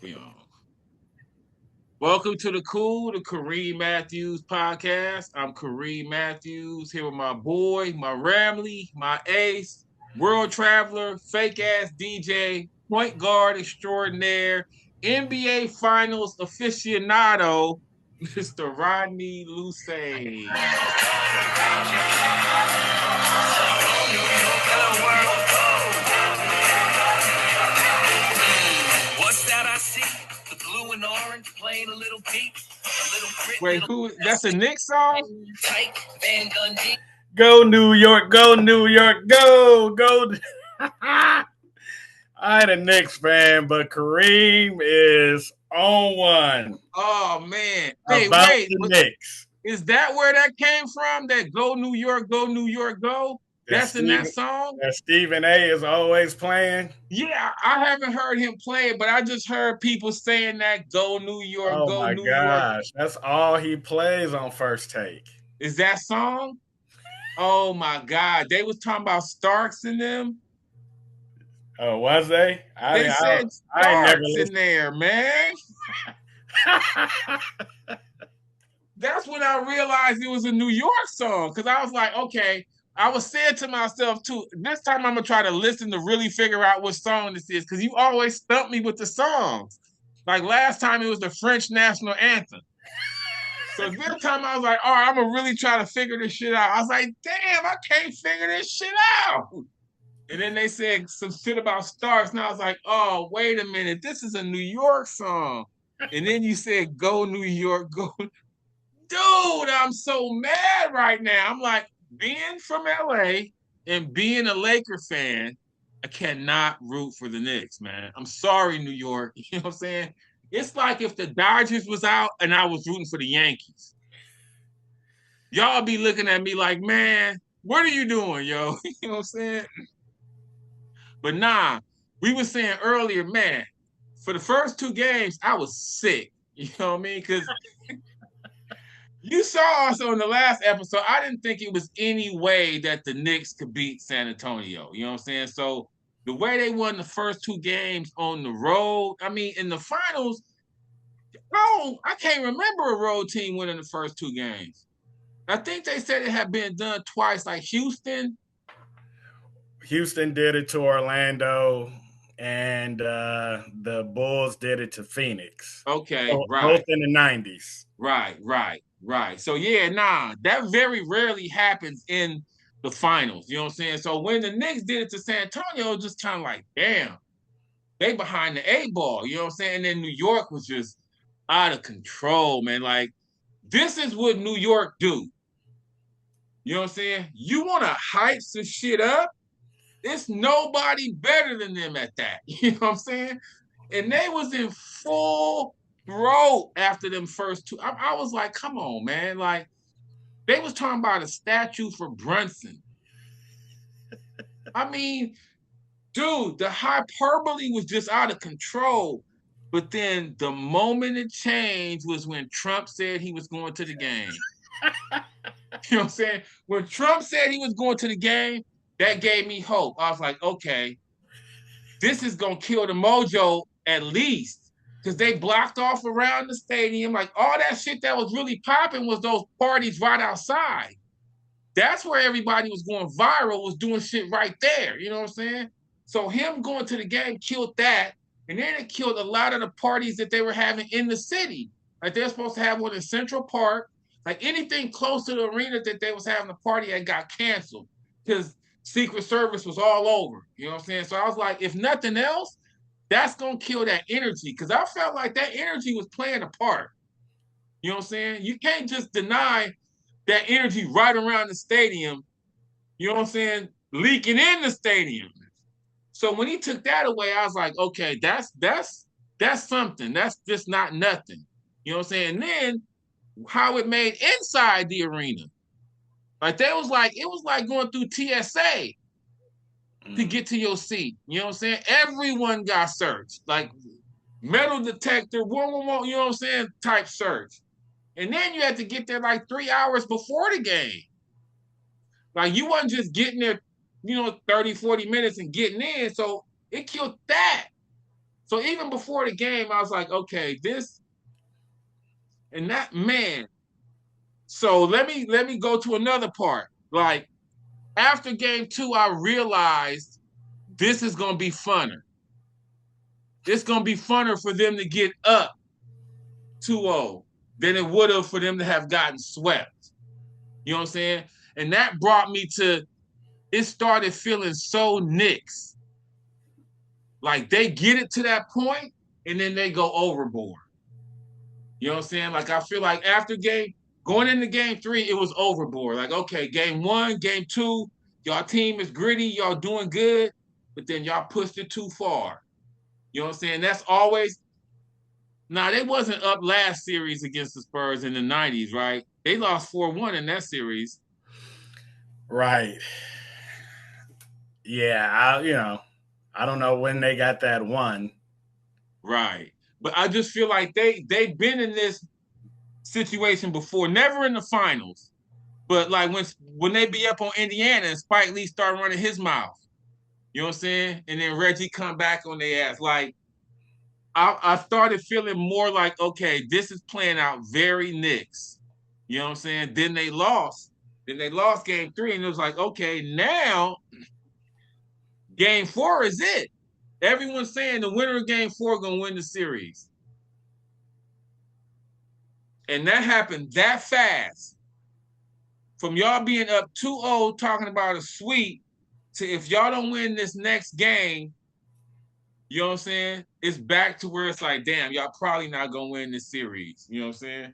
We on. Welcome to the Kool, the Kareem Matthews podcast. I'm Kareem Matthews here with my boy, my Ramley, my ace, world traveler, fake ass DJ, point guard extraordinaire, NBA Finals aficionado, Mr. Rodney Lusain. What's that I see? The blue and orange playing a little beat, a little grit, Wait, little who? That's a Knicks song? tight, Van Gundy. Go New York, go New York, go. I ain't a Knicks fan, but Kareem is on one Oh man! Hey, about wait, the Knicks. is that where that came from? That "Go New York, Go New York, Go"? That That's in that Stephen, song? that Stephen A is always playing. Yeah, I haven't heard him play it, but I just heard people saying that "Go New York, Oh Go my New York." gosh, that's all he plays on First Take. Is that song? Oh my God! They was talking about Starks in them. Oh, was they? They said I ain't never Starks in there, man. That's when I realized it was a New York song because I was like, okay. I was saying to myself too, this time I'm gonna try to listen to really figure out what song this is because you always stump me with the songs. Like last time it was the French national anthem. So this time I was like, all right, I'm gonna really try to figure this shit out. I was like, damn, I can't figure this shit out. And then they said some shit about Starks, and I was like, oh, wait a minute, this is a New York song. And then you said, go New York, go. Dude, I'm so mad right now. I'm like, being from LA and being a Laker fan, I cannot root for the Knicks, man. I'm sorry, New York. You know what I'm saying? It's like if the Dodgers was out and I was rooting for the Yankees. Y'all be looking at me like, man, what are you doing, yo? You know what I'm saying? But nah, we were saying earlier, man, for the first two games, I was sick. You know what I mean? Because you saw us on the last episode. I didn't think it was any way that the Knicks could beat San Antonio. You know what I'm saying? So the way they won the first two games on the road, I mean, in the finals, oh, I can't remember a road team winning the first two games. I think they said it had been done twice, like Houston. Houston did it to Orlando, and the Bulls did it to Phoenix. Okay, Both right, in the 90s. right. So yeah, nah, that very rarely happens in the finals. You know what I'm saying? So when the Knicks did it to San Antonio, just kind of like, damn, they behind the eight ball. You know what I'm saying? And then New York was just out of control, man. Like, this is what New York do. You know what I'm saying? You want to hype some shit up? There's nobody better than them at that. You know what I'm saying? And they was in full throat after them first two. I was like, come on, man. Like, they was talking about a statue for Brunson. I mean, dude, the hyperbole was just out of control. But then the moment it changed was when Trump said he was going to the game. You know what I'm saying? When Trump said he was going to the game, that gave me hope. I was like, okay, this is gonna kill the mojo at least. Because they blocked off around the stadium. Like all that shit that was really popping was those parties right outside. That's where everybody was going viral, was doing shit right there. You know what I'm saying? So him going to the game killed that. And then it killed a lot of the parties that they were having in the city. Like they're supposed to have one in Central Park. Like anything close to the arena that they was having a party at got canceled because Secret Service was all over. You know what I'm saying? So I was like, if nothing else, that's gonna kill that energy. Because I felt like that energy was playing a part. You know what I'm saying? You can't just deny that energy right around the stadium, you know what I'm saying, leaking in the stadium. So when he took that away, I was like, okay, that's something. That's just not nothing. You know what I'm saying? And then how it made inside the arena. Like it was like going through TSA to get to your seat. You know what I'm saying? Everyone got searched. Like metal detector, whoa, you know what I'm saying? Type search. And then you had to get there like 3 hours before the game. Like you wasn't just getting there, 30, 40 minutes and getting in. So it killed that. So even before the game, I was like, okay, this and that, man. So let me go to another part. Like after game 2, I realized this is gonna be funner. It's gonna be funner for them to get up 2-0 than it would have for them to have gotten swept. You know what I'm saying? And that brought me to it started feeling so Knicks. Like they get it to that point and then they go overboard. You know what I'm saying? Like I feel like after going into game 3, it was overboard. Like, okay, game 1, game 2, y'all team is gritty, y'all doing good, but then y'all pushed it too far. You know what I'm saying? That's always now they wasn't up last series against the Spurs in the 90s, right? They lost 4-1 in that series. Right. Yeah, I don't know when they got that one. Right. But I just feel like they've been in this situation before, never in the finals. But like when they be up on Indiana and Spike Lee start running his mouth. You know what I'm saying? And then Reggie come back on their ass. Like I started feeling more like, okay, this is playing out very Knicks. You know what I'm saying? Then they lost. Then they lost game 3, and it was like, okay, now game 4 is it. Everyone's saying the winner of game 4 gonna win the series. And that happened that fast. From y'all being up 2-0 talking about a sweep to if y'all don't win this next game, you know what I'm saying? It's back to where it's like, damn, y'all probably not gonna win this series. You know what I'm saying?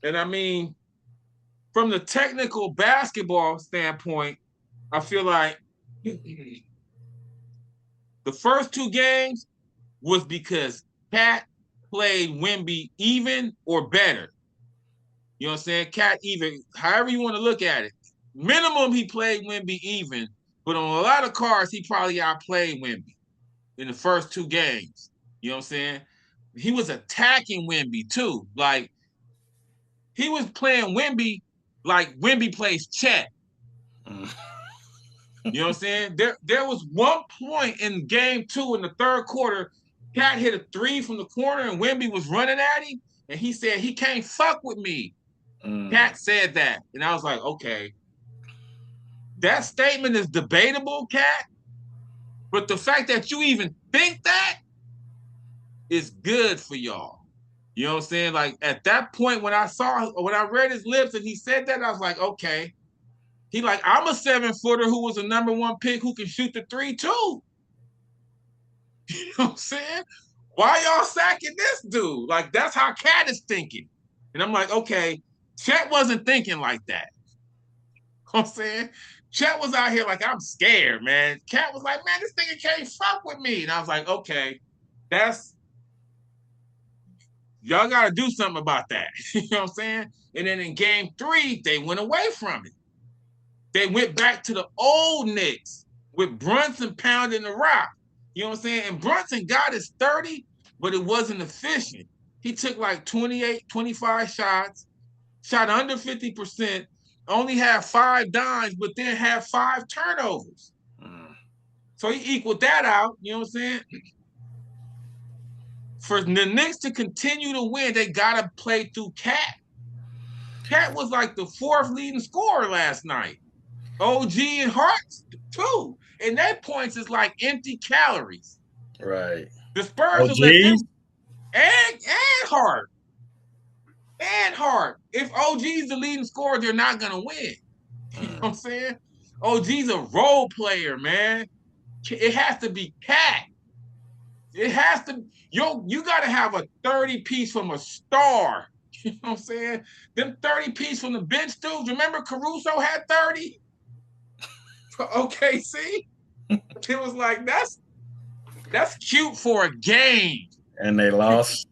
And I mean, from the technical basketball standpoint, I feel like the first 2 games was because Cat played Wemby even or better. You know what I'm saying? Cat even, however you want to look at it. Minimum, he played Wemby even, but on a lot of cards, he probably outplayed Wemby in the first 2 games. You know what I'm saying? He was attacking Wemby too. Like he was playing Wemby like Wemby plays Chet. You know what I'm saying? There was one point in game 2 in the third quarter, Cat hit a 3 from the corner and Wemby was running at him, and he said he can't fuck with me. Cat said that, and I was like, okay, that statement is debatable, Cat, but the fact that you even think that is good for y'all. You know what I'm saying? Like at that point, when I read his lips and he said that, I was like, okay. He like, I'm a 7-footer who was a number 1 pick who can shoot the 3 too. You know what I'm saying? Why y'all sacking this dude? Like that's how Cat is thinking. And I'm like, okay, Chet wasn't thinking like that. You know what I'm saying? Chet was out here like, I'm scared, man. Cat was like, man, this nigga can't fuck with me. And I was like, okay, y'all got to do something about that. You know what I'm saying? And then in game 3, they went away from it. They went back to the old Knicks with Brunson pounding the rock. You know what I'm saying? And Brunson got his 30, but it wasn't efficient. He took like 28, 25 shots, shot under 50%, only had 5 dimes, but then had 5 turnovers. So he equaled that out. You know what I'm saying? For the Knicks to continue to win, they got to play through Cat. Cat was like the 4th leading scorer last night. OG and Hart too. And their points is like empty calories. Right. The Spurs will let them and Hart. And Hart. If OG's the leading scorer, they're not gonna win. You know what I'm saying? OG's a role player, man. It has to be Cat. It has to, you gotta have a 30 piece from a star. You know what I'm saying? Them 30 piece from the bench dudes. Remember Caruso had 30? Okay, see? It was like that's cute for a game. And they lost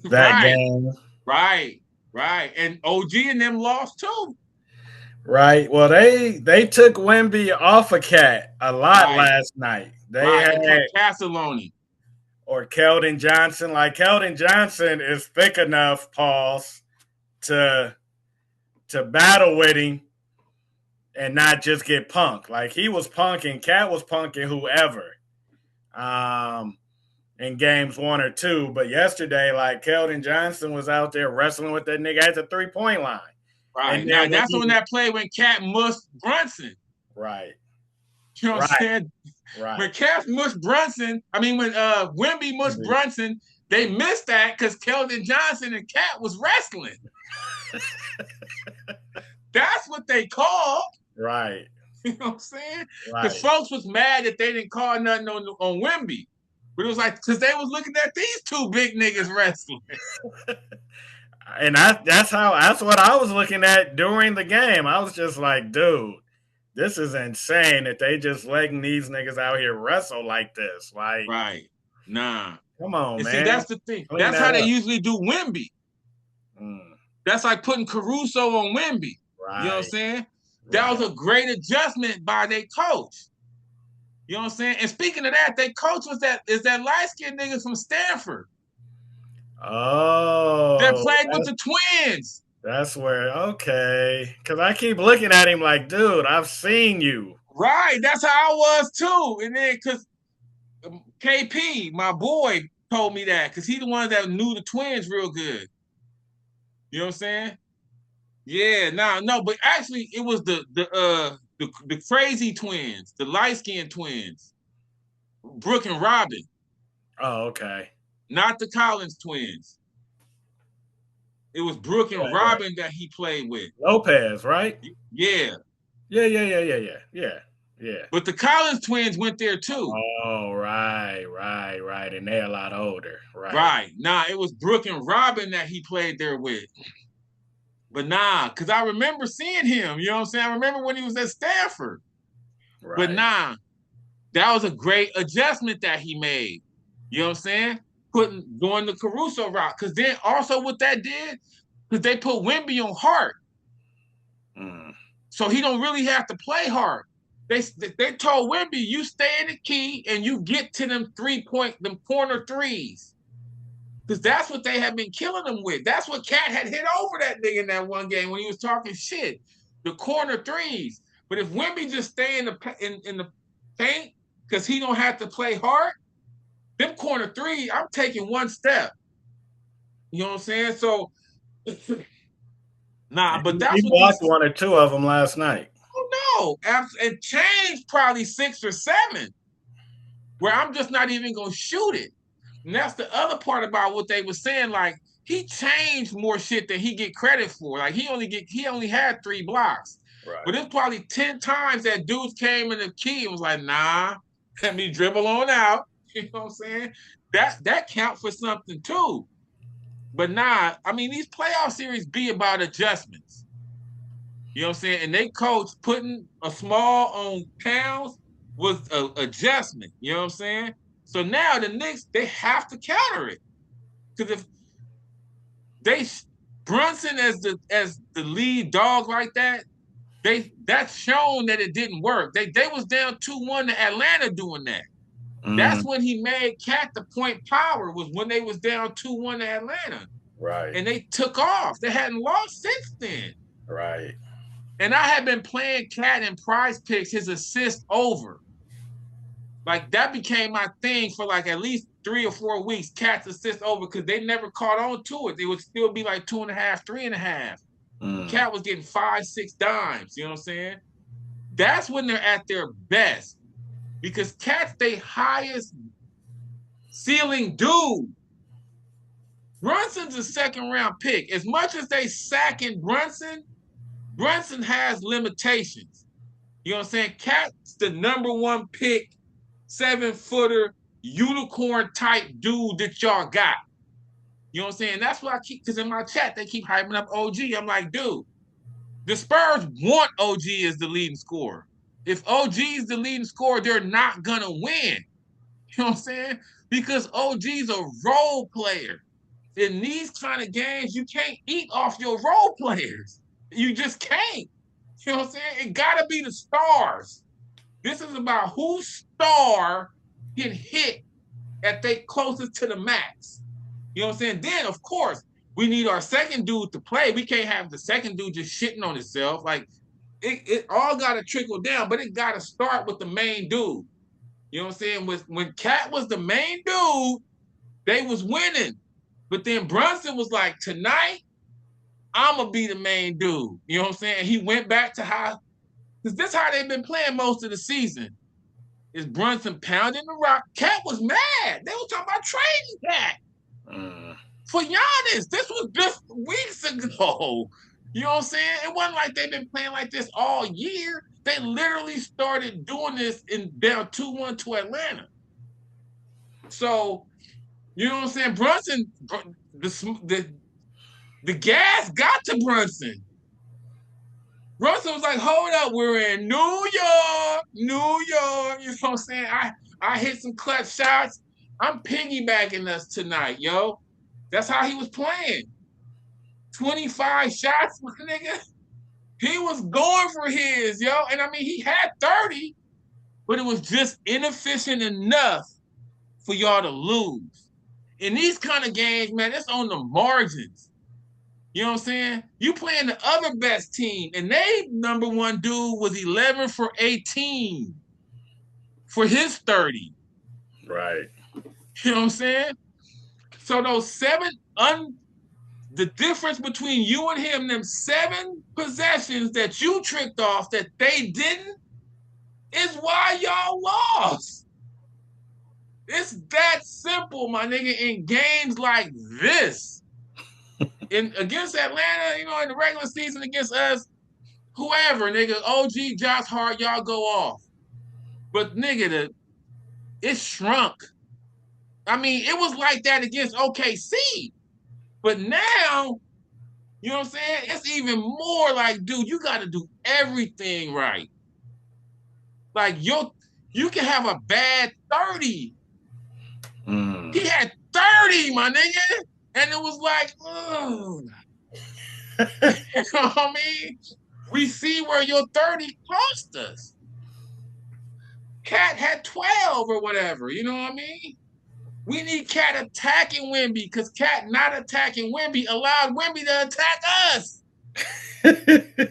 that game. Right. And OG and them lost too. Right. Well, they took Wemby off of Cat a lot last night. They had Castelloni or Keldon Johnson. Like Keldon Johnson is thick enough, Pauls, to battle with him and not just get punked. Like he was punking, Cat was punking whoever. in games 1 or 2. But yesterday, like Keldon Johnson was out there wrestling with that nigga at the 3-point line. Right. And Now then when that's on that play when Cat mushed Brunson. right. You know what I'm saying? Right. When Cat mushed Brunson, when Wemby mushed Brunson, they missed that because Keldon Johnson and Cat was wrestling. That's what they called. Right. You know what I'm saying? Right. Because folks was mad that they didn't call nothing on Wemby. But it was like, because they was looking at these two big niggas wrestling. And that's what I was looking at during the game. I was just like, dude, this is insane that they just letting these niggas out here wrestle like this. Like, right. Nah. Come on, and man. See, that's the thing. Clean that's that how they up. usually do Wemby. That's like putting Caruso on Wemby. Right. You know what I'm saying? That was a great adjustment by their coach. You know what I'm saying? And speaking of that, their coach is that light-skinned nigga from Stanford. Oh. That played with the Twins. That's where, okay. Because I keep looking at him like, dude, I've seen you. Right. That's how I was too. And then because KP, my boy, told me that because he's the one that knew the Twins real good. You know what I'm saying? Yeah, no, but actually it was the crazy twins, the light-skinned twins, Brooke and Robin. Oh, okay. Not the Collins twins. It was Brooke and Robin that he played with. Lopez, right? Yeah. Yeah. But the Collins twins went there too. Oh, right. And they're a lot older. Right. Nah, it was Brooke and Robin that he played there with. But nah, because I remember seeing him. You know what I'm saying? I remember when he was at Stanford. Right. But nah, that was a great adjustment that he made. You know what I'm saying? Going the Caruso route. Because then also what that did, because they put Wemby on Hart. So he don't really have to play hard. They told Wemby, you stay in the key and you get to them them corner threes. Because that's what they have been killing them with. That's what Cat had hit over that nigga in that one game when he was talking shit. The corner threes. But if Wemby just stay in the paint because he don't have to play hard, them corner threes, I'm taking one step. You know what I'm saying? So, nah, but that's he blocked 1 or 2 of them last night. Oh no, it changed probably 6 or 7, where I'm just not even gonna shoot it. And that's the other part about what they were saying. Like he changed more shit than he get credit for. Like he only had 3 blocks. Right. But it's probably 10 times that dudes came in the key and was like, nah, let me dribble on out. You know what I'm saying? That count for something too. But nah, these playoff series be about adjustments. You know what I'm saying? And they coach putting a small on Pounds was an adjustment. You know what I'm saying? So now the Knicks, they have to counter it. Because if Brunson as the lead dog like that, that's shown that it didn't work. They was down 2-1 to Atlanta doing that. That's when he made Cat the point power, was when they was down 2-1 to Atlanta. Right. And they took off. They hadn't lost since then. Right. And I had been playing Cat in Prize Picks, his assist over. Like that became my thing for like at least 3 or 4 weeks. Cat's assist over because they never caught on to it. They would still be like 2.5, 3.5. Cat was getting 5, 6 dimes. You know what I'm saying? That's when they're at their best because Cat's their highest ceiling dude. Brunson's a 2nd-round pick. As much as they sacking Brunson has limitations. You know what I'm saying? Cat's the #1 pick. 7-footer, unicorn type dude that y'all got. You know what I'm saying? That's what I keep, because in my chat, they keep hyping up OG. I'm like, dude, the Spurs want OG as the leading scorer. If OG is the leading scorer, they're not going to win. You know what I'm saying? Because OG's a role player. In these kind of games, you can't eat off your role players. You just can't. You know what I'm saying? It got to be the stars. This is about whose star can hit at they closest to the max. You know what I'm saying? Then, of course, we need our second dude to play. We can't have the second dude just shitting on himself. Like, it all got to trickle down, but it got to start with the main dude. You know You know what I'm saying? When Cat was the main dude, they was winning. But then Brunson was like, tonight, I'm going to be the main dude. You know what I'm saying? He went back to how, because this is how they've been playing most of the season. Is Brunson pounding the rock. Cat was mad. They were talking about trading Cat for Giannis. This was just weeks ago. You know what I'm saying? It wasn't like they've been playing like this all year. They literally started doing this in down 2-1 to Atlanta. So, you know what I'm saying? Brunson, the gas got to Brunson. Brunson was like, hold up, we're in New York. You know what I'm saying? I hit some clutch shots. I'm piggybacking us tonight, yo. That's how he was playing. 25 shots, nigga. He was going for his, yo. And I mean, he had 30, but it was just inefficient enough for y'all to lose. In these kind of games, man, it's on the margins. You know what I'm saying? You playing the other best team, and they number one dude was 11 for 18 for his 30. Right. You know what I'm saying? So those the difference between you and him, them 7 possessions that you tricked off that they didn't, is why y'all lost. It's that simple, my nigga, in games like this. Against Atlanta, you know, in the regular season against us, whoever, nigga, OG, Josh Hart, y'all go off. But nigga, it shrunk. I mean, it was like that against OKC. But now, you know what I'm saying? It's even more like, dude, you got to do everything right. Like, you can have a bad 30. He had 30, my nigga. And it was like, oh. You know what I mean? We see where your 30 cost us. Cat had 12 or whatever, you know what I mean? We need Cat attacking Wemby because Cat not attacking Wemby allowed Wemby to attack us. You know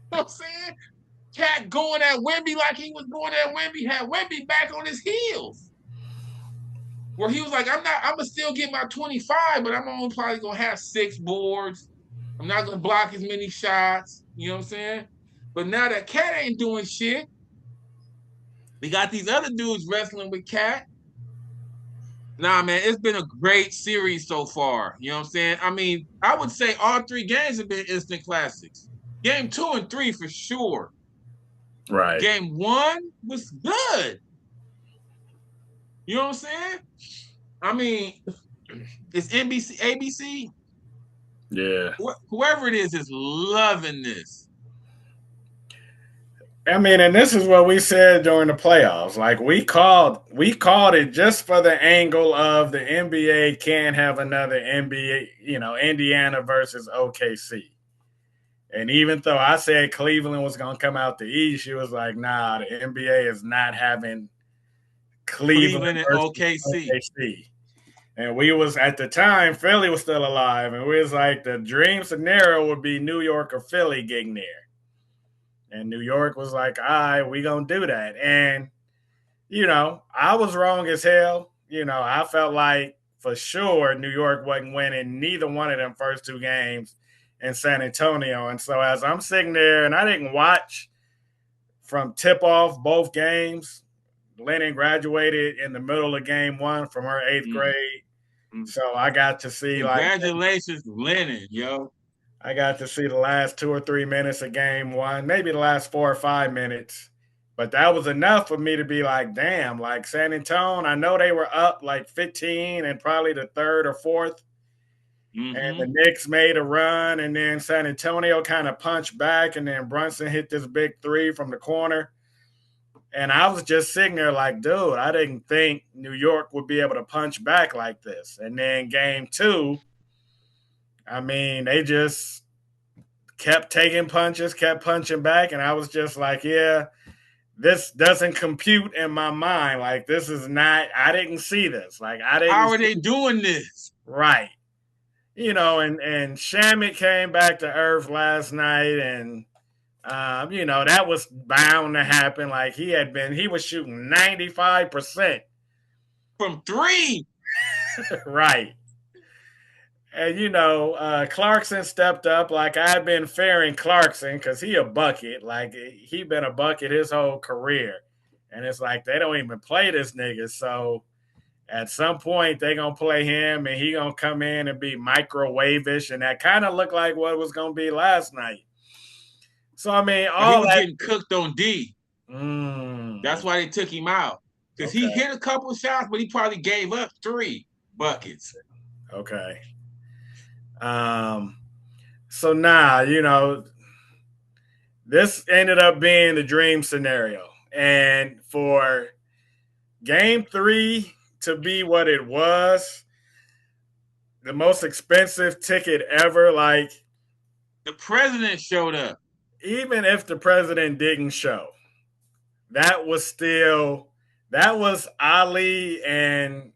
what I'm saying? Cat going at Wemby like he was going at Wemby, had Wemby back on his heels. Where he was like, I'm going to still get my 25, but I'm only probably going to have 6 boards. I'm not going to block as many shots. You know what I'm saying? But now that Cat ain't doing shit, we got these other dudes wrestling with Cat. Nah, man, it's been a great series so far. You know what I'm saying? I mean, I would say all 3 games have been instant classics. Game 2 and 3 for sure. Right. Game 1 was good. You know what I'm saying? I mean, it's NBC, ABC. Yeah. Whoever it is loving this. I mean, and this is what we said during the playoffs. Like we called it just for the angle of the NBA can't have another NBA, you know, Indiana versus OKC. And even though I said Cleveland was going to come out the East, she was like, nah, the NBA is not having Cleveland and versus OKC. And we was, at the time, Philly was still alive. And we was like, the dream scenario would be New York or Philly getting there. And New York was like, all right, we going to do that. And, you know, I was wrong as hell. You know, I felt like for sure New York wasn't winning neither one of them first 2 games in San Antonio. And so as I'm sitting there, and I didn't watch from tip-off both games, Lennon graduated in the middle of game 1 from her 8th grade. So I got to see Congratulations, Lennon, yo. I got to see the last 2 or 3 minutes of game 1, maybe the last 4 or 5 minutes. But that was enough for me to be like, damn, like San Antonio, I know they were up like 15 and probably the 3rd or 4th. And the Knicks made a run, and then San Antonio kind of punched back, and then Brunson hit this big 3 from the corner. And I was just sitting there like, dude, I didn't think New York would be able to punch back like this. And then game 2, I mean, they just kept taking punches, kept punching back. And I was just like, yeah, this doesn't compute in my mind. Like, this is not, I didn't see this. Like, I didn't. How are they doing this? Right. You know, and Shamit came back to earth last night, and That was bound to happen. Like he was shooting 95%. From 3. Right. And Clarkson stepped up. Like I've been fearing Clarkson because he a bucket. Like he been a bucket his whole career. And it's like they don't even play this nigga. So at some point they gonna play him and he gonna come in and be microwave-ish. And that kind of looked like what it was gonna be last night. So I mean, He all was that getting cooked on D. That's why they took him out. Because he hit a couple of shots, but he probably gave up 3 buckets. Okay. So now, this ended up being the dream scenario. And for game 3 to be what it was, the most expensive ticket ever, like the president showed up. Even if the president didn't show, that was Ali and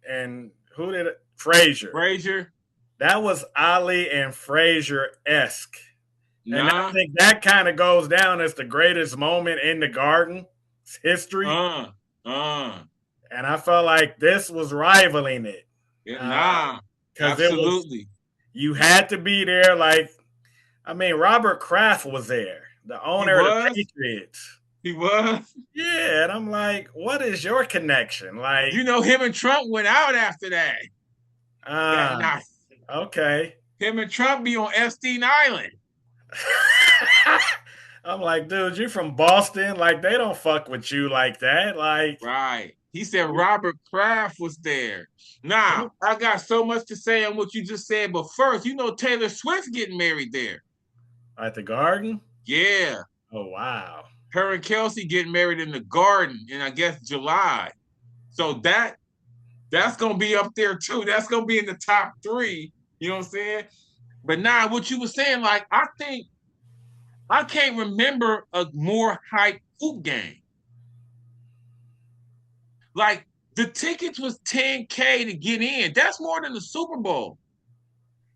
who did it? Frazier. That was Ali and Frazier-esque. And I think that kind of goes down as the greatest moment in the Garden's history. And I felt like this was rivaling it. Absolutely. You had to be there. Like, I mean, Robert Kraft was there, the owner of the Patriots. He was? Yeah, and I'm like, what is your connection? Like, him and Trump went out after that. That night. Okay. Him and Trump be on Epstein Island. I'm like, dude, you from Boston? Like, they don't fuck with you like that. Like, right. He said Robert Kraft was there. Now, I got so much to say on what you just said, but first, Taylor Swift getting married there. At the Garden? Yeah. Oh, wow. Her and Kelsey getting married in the Garden in, I guess, July. So that's going to be up there, too. That's going to be in the top 3. You know what I'm saying? But now, what you were saying, like, I think I can't remember a more hype hoop game. Like, the tickets was $10K to get in. That's more than the Super Bowl.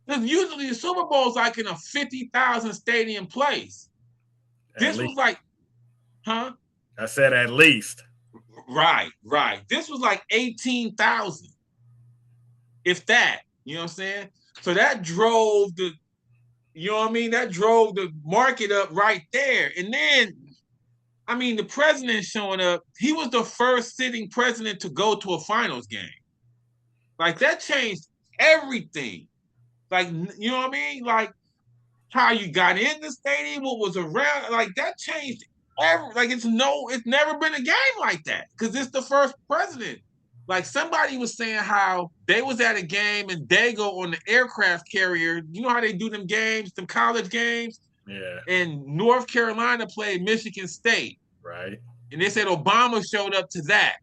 Because usually the Super Bowl is like in a 50,000 stadium place. This was like, huh? I said at least. Right. This was like 18,000. If that, you know what I'm saying? So that drove the, that drove the market up right there. And then, the president showing up, he was the first sitting president to go to a finals game. Like, that changed everything. Like, you know what I mean? Like, how you got in the stadium, what was around, like, that changed it's never been a game like that because it's the first president. Like, somebody was saying how they was at a game and they go on the aircraft carrier. You know how they do them games, them college games? Yeah. And North Carolina played Michigan State. Right. And they said Obama showed up to that.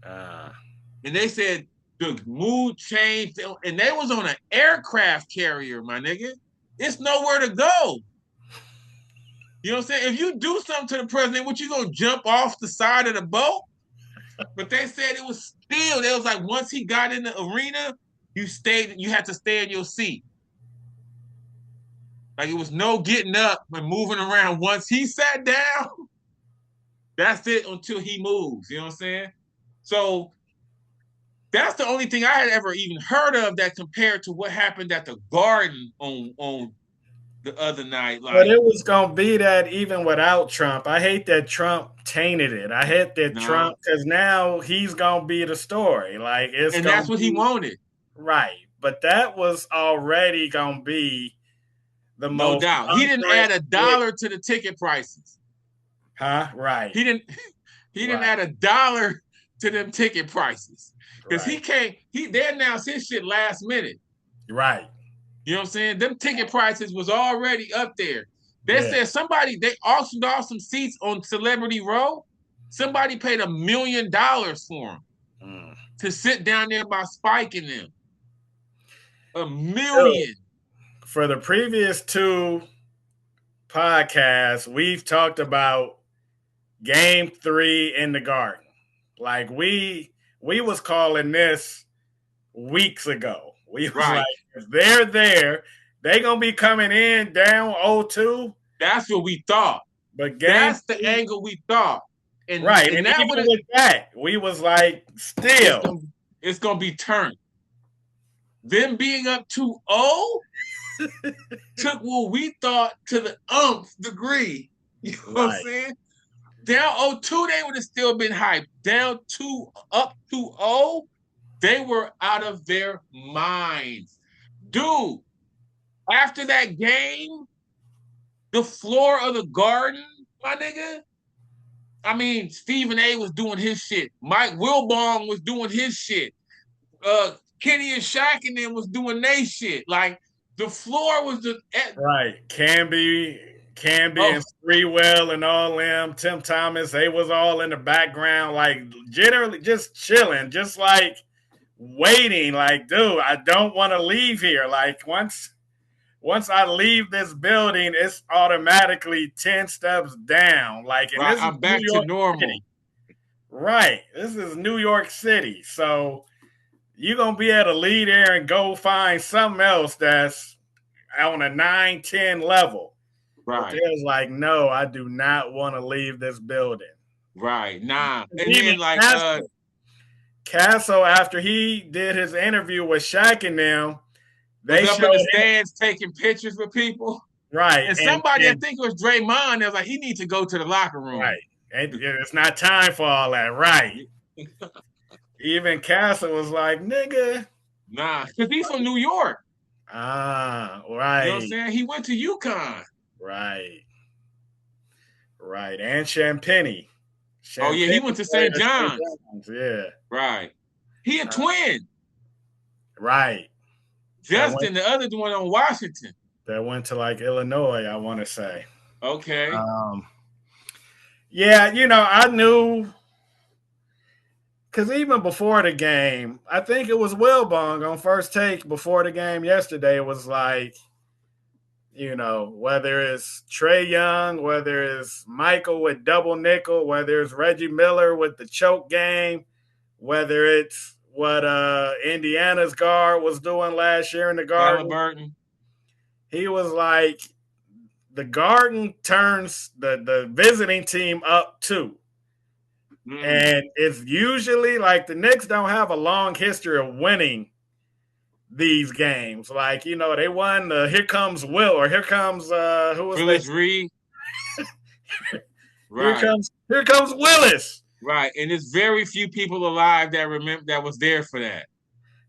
And they said the mood changed. And they was on an aircraft carrier, my nigga. It's nowhere to go. You know what I'm saying? If you do something to the president, what, you gonna jump off the side of the boat? But they said it was still, they was like, once he got in the arena, you had to stay in your seat. Like, it was no getting up and moving around. Once he sat down, that's it until he moves. You know what I'm saying? So that's the only thing I had ever even heard of that compared to what happened at the Garden on the other night. Like, but it was going to be that even without Trump. I hate that Trump tainted it. I hate that Trump, because now he's going to be the story. Like, and that's what he wanted. Right. But that was already going to be the most. No doubt. He didn't add $1 to the ticket prices. Huh? Right. He didn't add $1 to them ticket prices. Because they announced his shit last minute. Right. You know what I'm saying? Them ticket prices was already up there. They said they auctioned off some seats on Celebrity Row. Somebody paid $1 million for them to sit down there by Spike and them. $1 million. For the previous 2 podcasts, we've talked about Game 3 in the Garden. Like, we was calling this weeks ago. We was like, if they're there, they gonna be coming in down 0-2. That's what we thought. But game That's the 2, angle we thought. And right. And that even would have with that, we was like, it's still. gonna be turned. Them being up 2-0 took what we thought to the umph degree. You know what I'm Right. saying? Down 0-2, they would have still been hyped. Down 2, up 2-0, they were out of their minds. Dude, after that game, the floor of the Garden, my nigga. I mean, Stephen A was doing his shit. Mike Wilbon was doing his shit. Kenny and Shaq and them was doing their shit. Like the floor was the Right. Canby oh and Sprewell and all them, Tim Thomas, they was all in the background, like generally just chilling, just like waiting, like, dude, I don't want to leave here. Like once I leave this building, it's automatically 10 steps down. Like, and right. this is I'm New back to York normal. City. Right. This is New York City. So you're gonna be able to leave there and go find something else that's on a 9-10 level. But Right. there's like, no, I do not want to leave this building. Right. Nah. And Even then like Castle, after he did his interview with Shaq and them, was they up showed in the him, stands taking pictures with people. right, And somebody, I and think it was Draymond, that was like, he needs to go to the locker room. right, and it's not time for all that, right? Even Castle was like, nigga, Nah, because he's from New York. right, You know what I'm saying? He went to UConn. right, right, and Champagne. Oh yeah, he went to St. John's. Yeah, Right. He a twin. right. Justin, the other one on Washington. That went to like Illinois, I want to say. Okay. Yeah, I knew because even before the game, I think it was Wilbong on First Take before the game yesterday. It was like, whether it's Trae Young, whether it's Michael with double nickel, whether it's Reggie Miller with the choke game, whether it's what Indiana's guard was doing last year in the Garden. Halliburton. He was like, the Garden turns the visiting team up too. And it's usually like the Knicks don't have a long history of winning these games. Like, they won the Here Comes Will, or Here Comes who was Willis Reed. Right. Here comes Willis. Right. And there's very few people alive that remember that was there for that.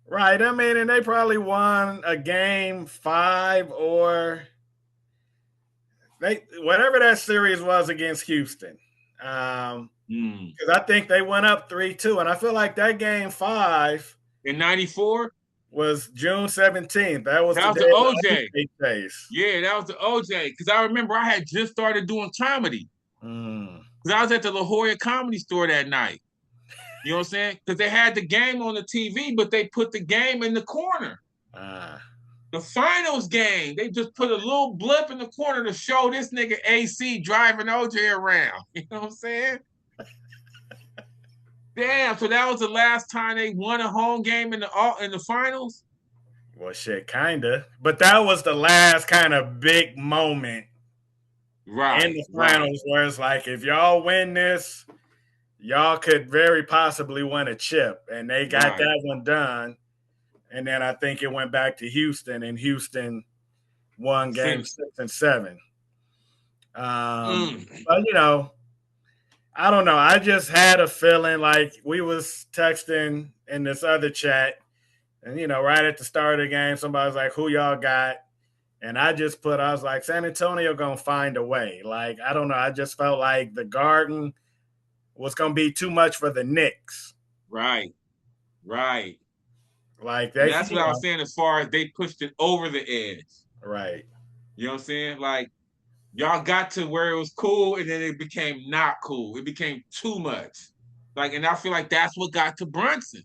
Right. I mean, and they probably won a game 5 or whatever that series was against Houston. Because I think they went up 3-2, and I feel like that game 5 in '94 was June 17th. That was the OJ days. Yeah, that was the OJ. Because I remember I had just started doing comedy. Because I was at the La Jolla Comedy Store that night. You know what I'm saying? Because they had the game on the TV, but they put the game in the corner. The finals game, they just put a little blip in the corner to show this nigga AC driving OJ around. You know what I'm saying? Damn, so that was the last time they won a home game in the finals? Well, shit, kinda. But that was the last kind of big moment in the finals where it's like, if y'all win this, y'all could very possibly win a chip. And they got that one done. And then I think it went back to Houston, and Houston won game 6 and 7. But, I don't know. I just had a feeling like we was texting in this other chat, and, right at the start of the game, somebody was like, who y'all got? And I was like, San Antonio going to find a way. Like, I don't know. I just felt like the Garden was going to be too much for the Knicks. Right. Like that's what I was saying as far as they pushed it over the edge. Right. You know what I'm saying? Like, y'all got to where it was cool, and then it became not cool. It became too much. Like, and I feel like that's what got to Brunson.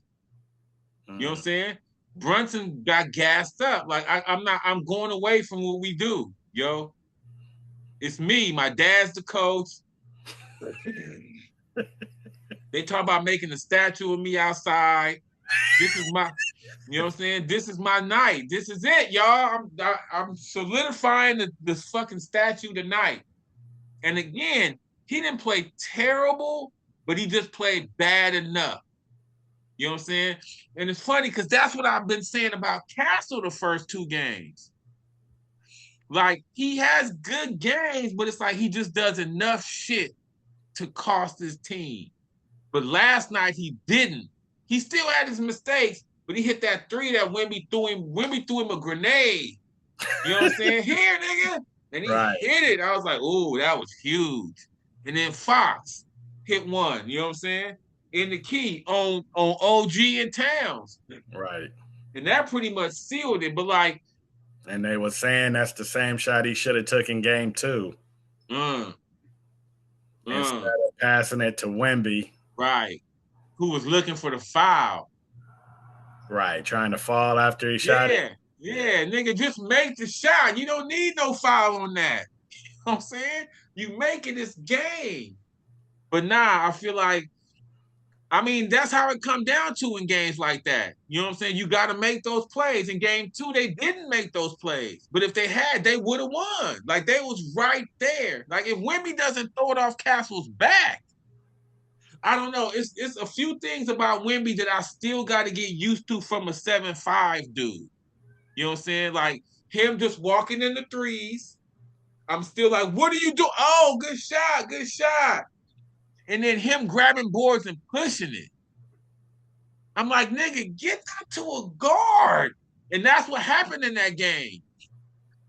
You know what I'm saying? Brunson got gassed up. Like, I'm going away from what we do, yo. It's me. My dad's the coach. They talk about making a statue of me outside. This is my, you know what I'm saying? This is my night. This is it, y'all. I'm solidifying this fucking statue tonight. And again, he didn't play terrible, but he just played bad enough. You know what I'm saying? And it's funny because that's what I've been saying about Castle the first 2 games. Like, he has good games, but it's like he just does enough shit to cost his team. But last night he didn't. He still had his mistakes, but he hit that 3 that Wemby threw him. Wemby threw him a grenade. You know what I'm saying? Here, nigga. And he hit it. I was like, oh, that was huge. And then Fox hit one. You know what I'm saying? In the key on OG and Towns. Right. And that pretty much sealed it. But like, and they were saying that's the same shot he should have took in game 2. Instead of passing it to Wemby. Right. Who was looking for the foul. Right. Trying to fall after he shot it. Yeah, nigga, just make the shot. You don't need no foul on that. You know what I'm saying? You make it this game. But nah, I feel like, I mean, that's how it come down to in games like that. You know what I'm saying? You got to make those plays. In game 2, they didn't make those plays. But if they had, they would have won. Like, they was right there. Like, if Wemby doesn't throw it off Castle's back, I don't know. It's a few things about Wemby that I still got to get used to from a 7'5" dude. You know what I'm saying? Like, him just walking in the threes. I'm still like, what are you doing? Oh, good shot, good shot. And then him grabbing boards and pushing it. I'm like, nigga, get that to a guard. And that's what happened in that game.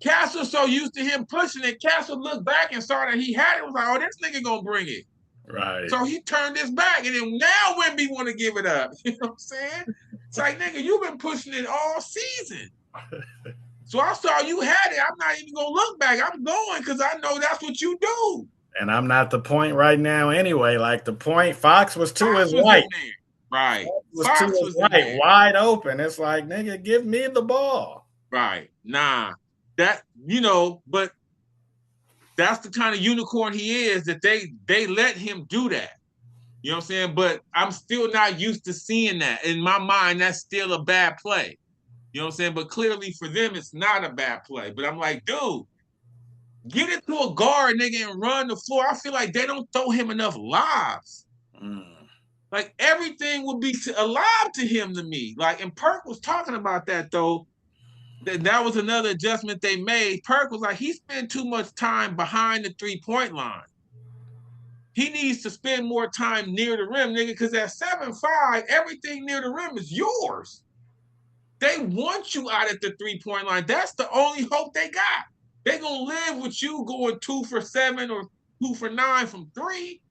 Castle so used to him pushing it, Castle looked back and saw that he had it. Was like, oh, this nigga gonna bring it. Right. So he turned this back, and then now Wemby want to give it up. You know what I'm saying? It's like, nigga, you've been pushing it all season. So I saw you had it. I'm not even gonna look back. I'm going because I know that's what you do. And I'm not the point right now anyway. Like, the point, Fox was to his right. Right. Fox was to his right, wide open. It's like, nigga, give me the ball. Right. Nah. That, you know, but that's the kind of unicorn he is, that they let him do that. You know what I'm saying? But I'm still not used to seeing that. In my mind, that's still a bad play. You know what I'm saying? But clearly for them, it's not a bad play. But I'm like, dude, get it to a guard, nigga, and run the floor. I feel like they don't throw him enough lobs. Like, everything would be a lob to him to me. Like, and Perk was talking about that, though. That was another adjustment they made. Perk was like, he spent too much time behind the 3-point line. He needs to spend more time near the rim, nigga, because at 7'5", everything near the rim is yours. They want you out at the 3-point line. That's the only hope they got. They're going to live with you going 2 for 7 or 2 for 9 from 3.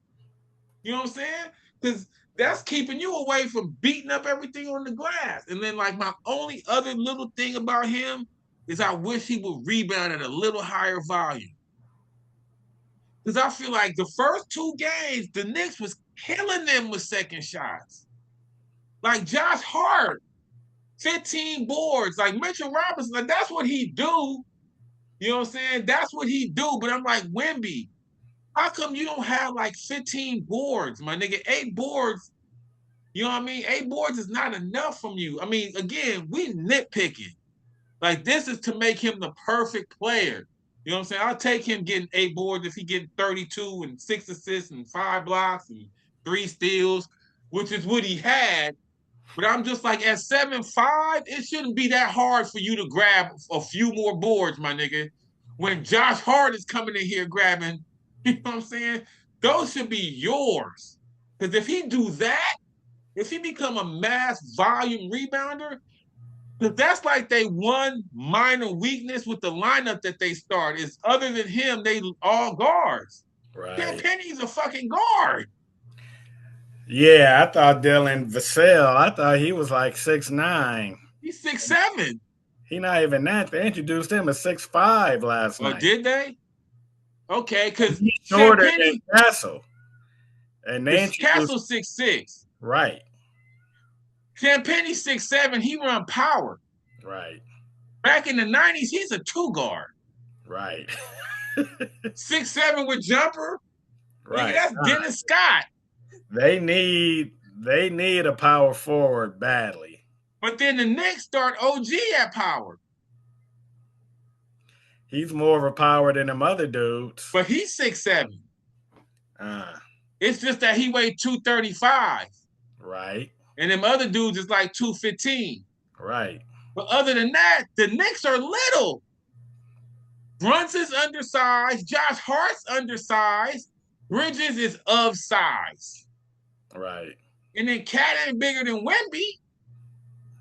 You know what I'm saying? Because that's keeping you away from beating up everything on the glass. And then, like, my only other little thing about him is I wish he would rebound at a little higher volume. Because I feel like the first 2 games, the Knicks was killing them with second shots. Like, Josh Hart, 15 boards. Like, Mitchell Robinson, like, that's what he do. You know what I'm saying? That's what he do. But I'm like, Wemby, how come you don't have like 15 boards, my nigga? 8 boards, you know what I mean? 8 boards is not enough from you. I mean, again, we nitpicking. Like, this is to make him the perfect player. You know what I'm saying? I'll take him getting 8 boards if he getting 32 and 6 assists and 5 blocks and 3 steals, which is what he had. But I'm just like, at 7'5", it shouldn't be that hard for you to grab a few more boards, my nigga. When Josh Hart is coming in here grabbing, you know what I'm saying? Those should be yours. Because if he do that, if he become a mass volume rebounder, because that's like they one minor weakness with the lineup that they start is, other than him, they all guards. Right. Dan Penny's a fucking guard. Yeah, I thought Dylan Vassell, I thought he was like 6'9". He's 6'7". He not even that. They introduced him as 6'5" last night. Oh, did they? Okay, because he's shorter than Castle. And they Castle's 6'6". Right. Penny's 6'7". He run power. Right. Back in the 90s, he's a 2 guard. Right. 6'7" with jumper. Right. Nigga, that's Dennis Scott. They need a power forward badly. But then the Knicks start OG at power. He's more of a power than them other dudes. But he's 6'7". Uh, It's just that he weighed 235. right. And them other dudes is like 215. Right. But other than that, the Knicks are little. Brunson's undersized. Josh Hart's undersized. Bridges is of size. Right. And then Cat ain't bigger than Wemby.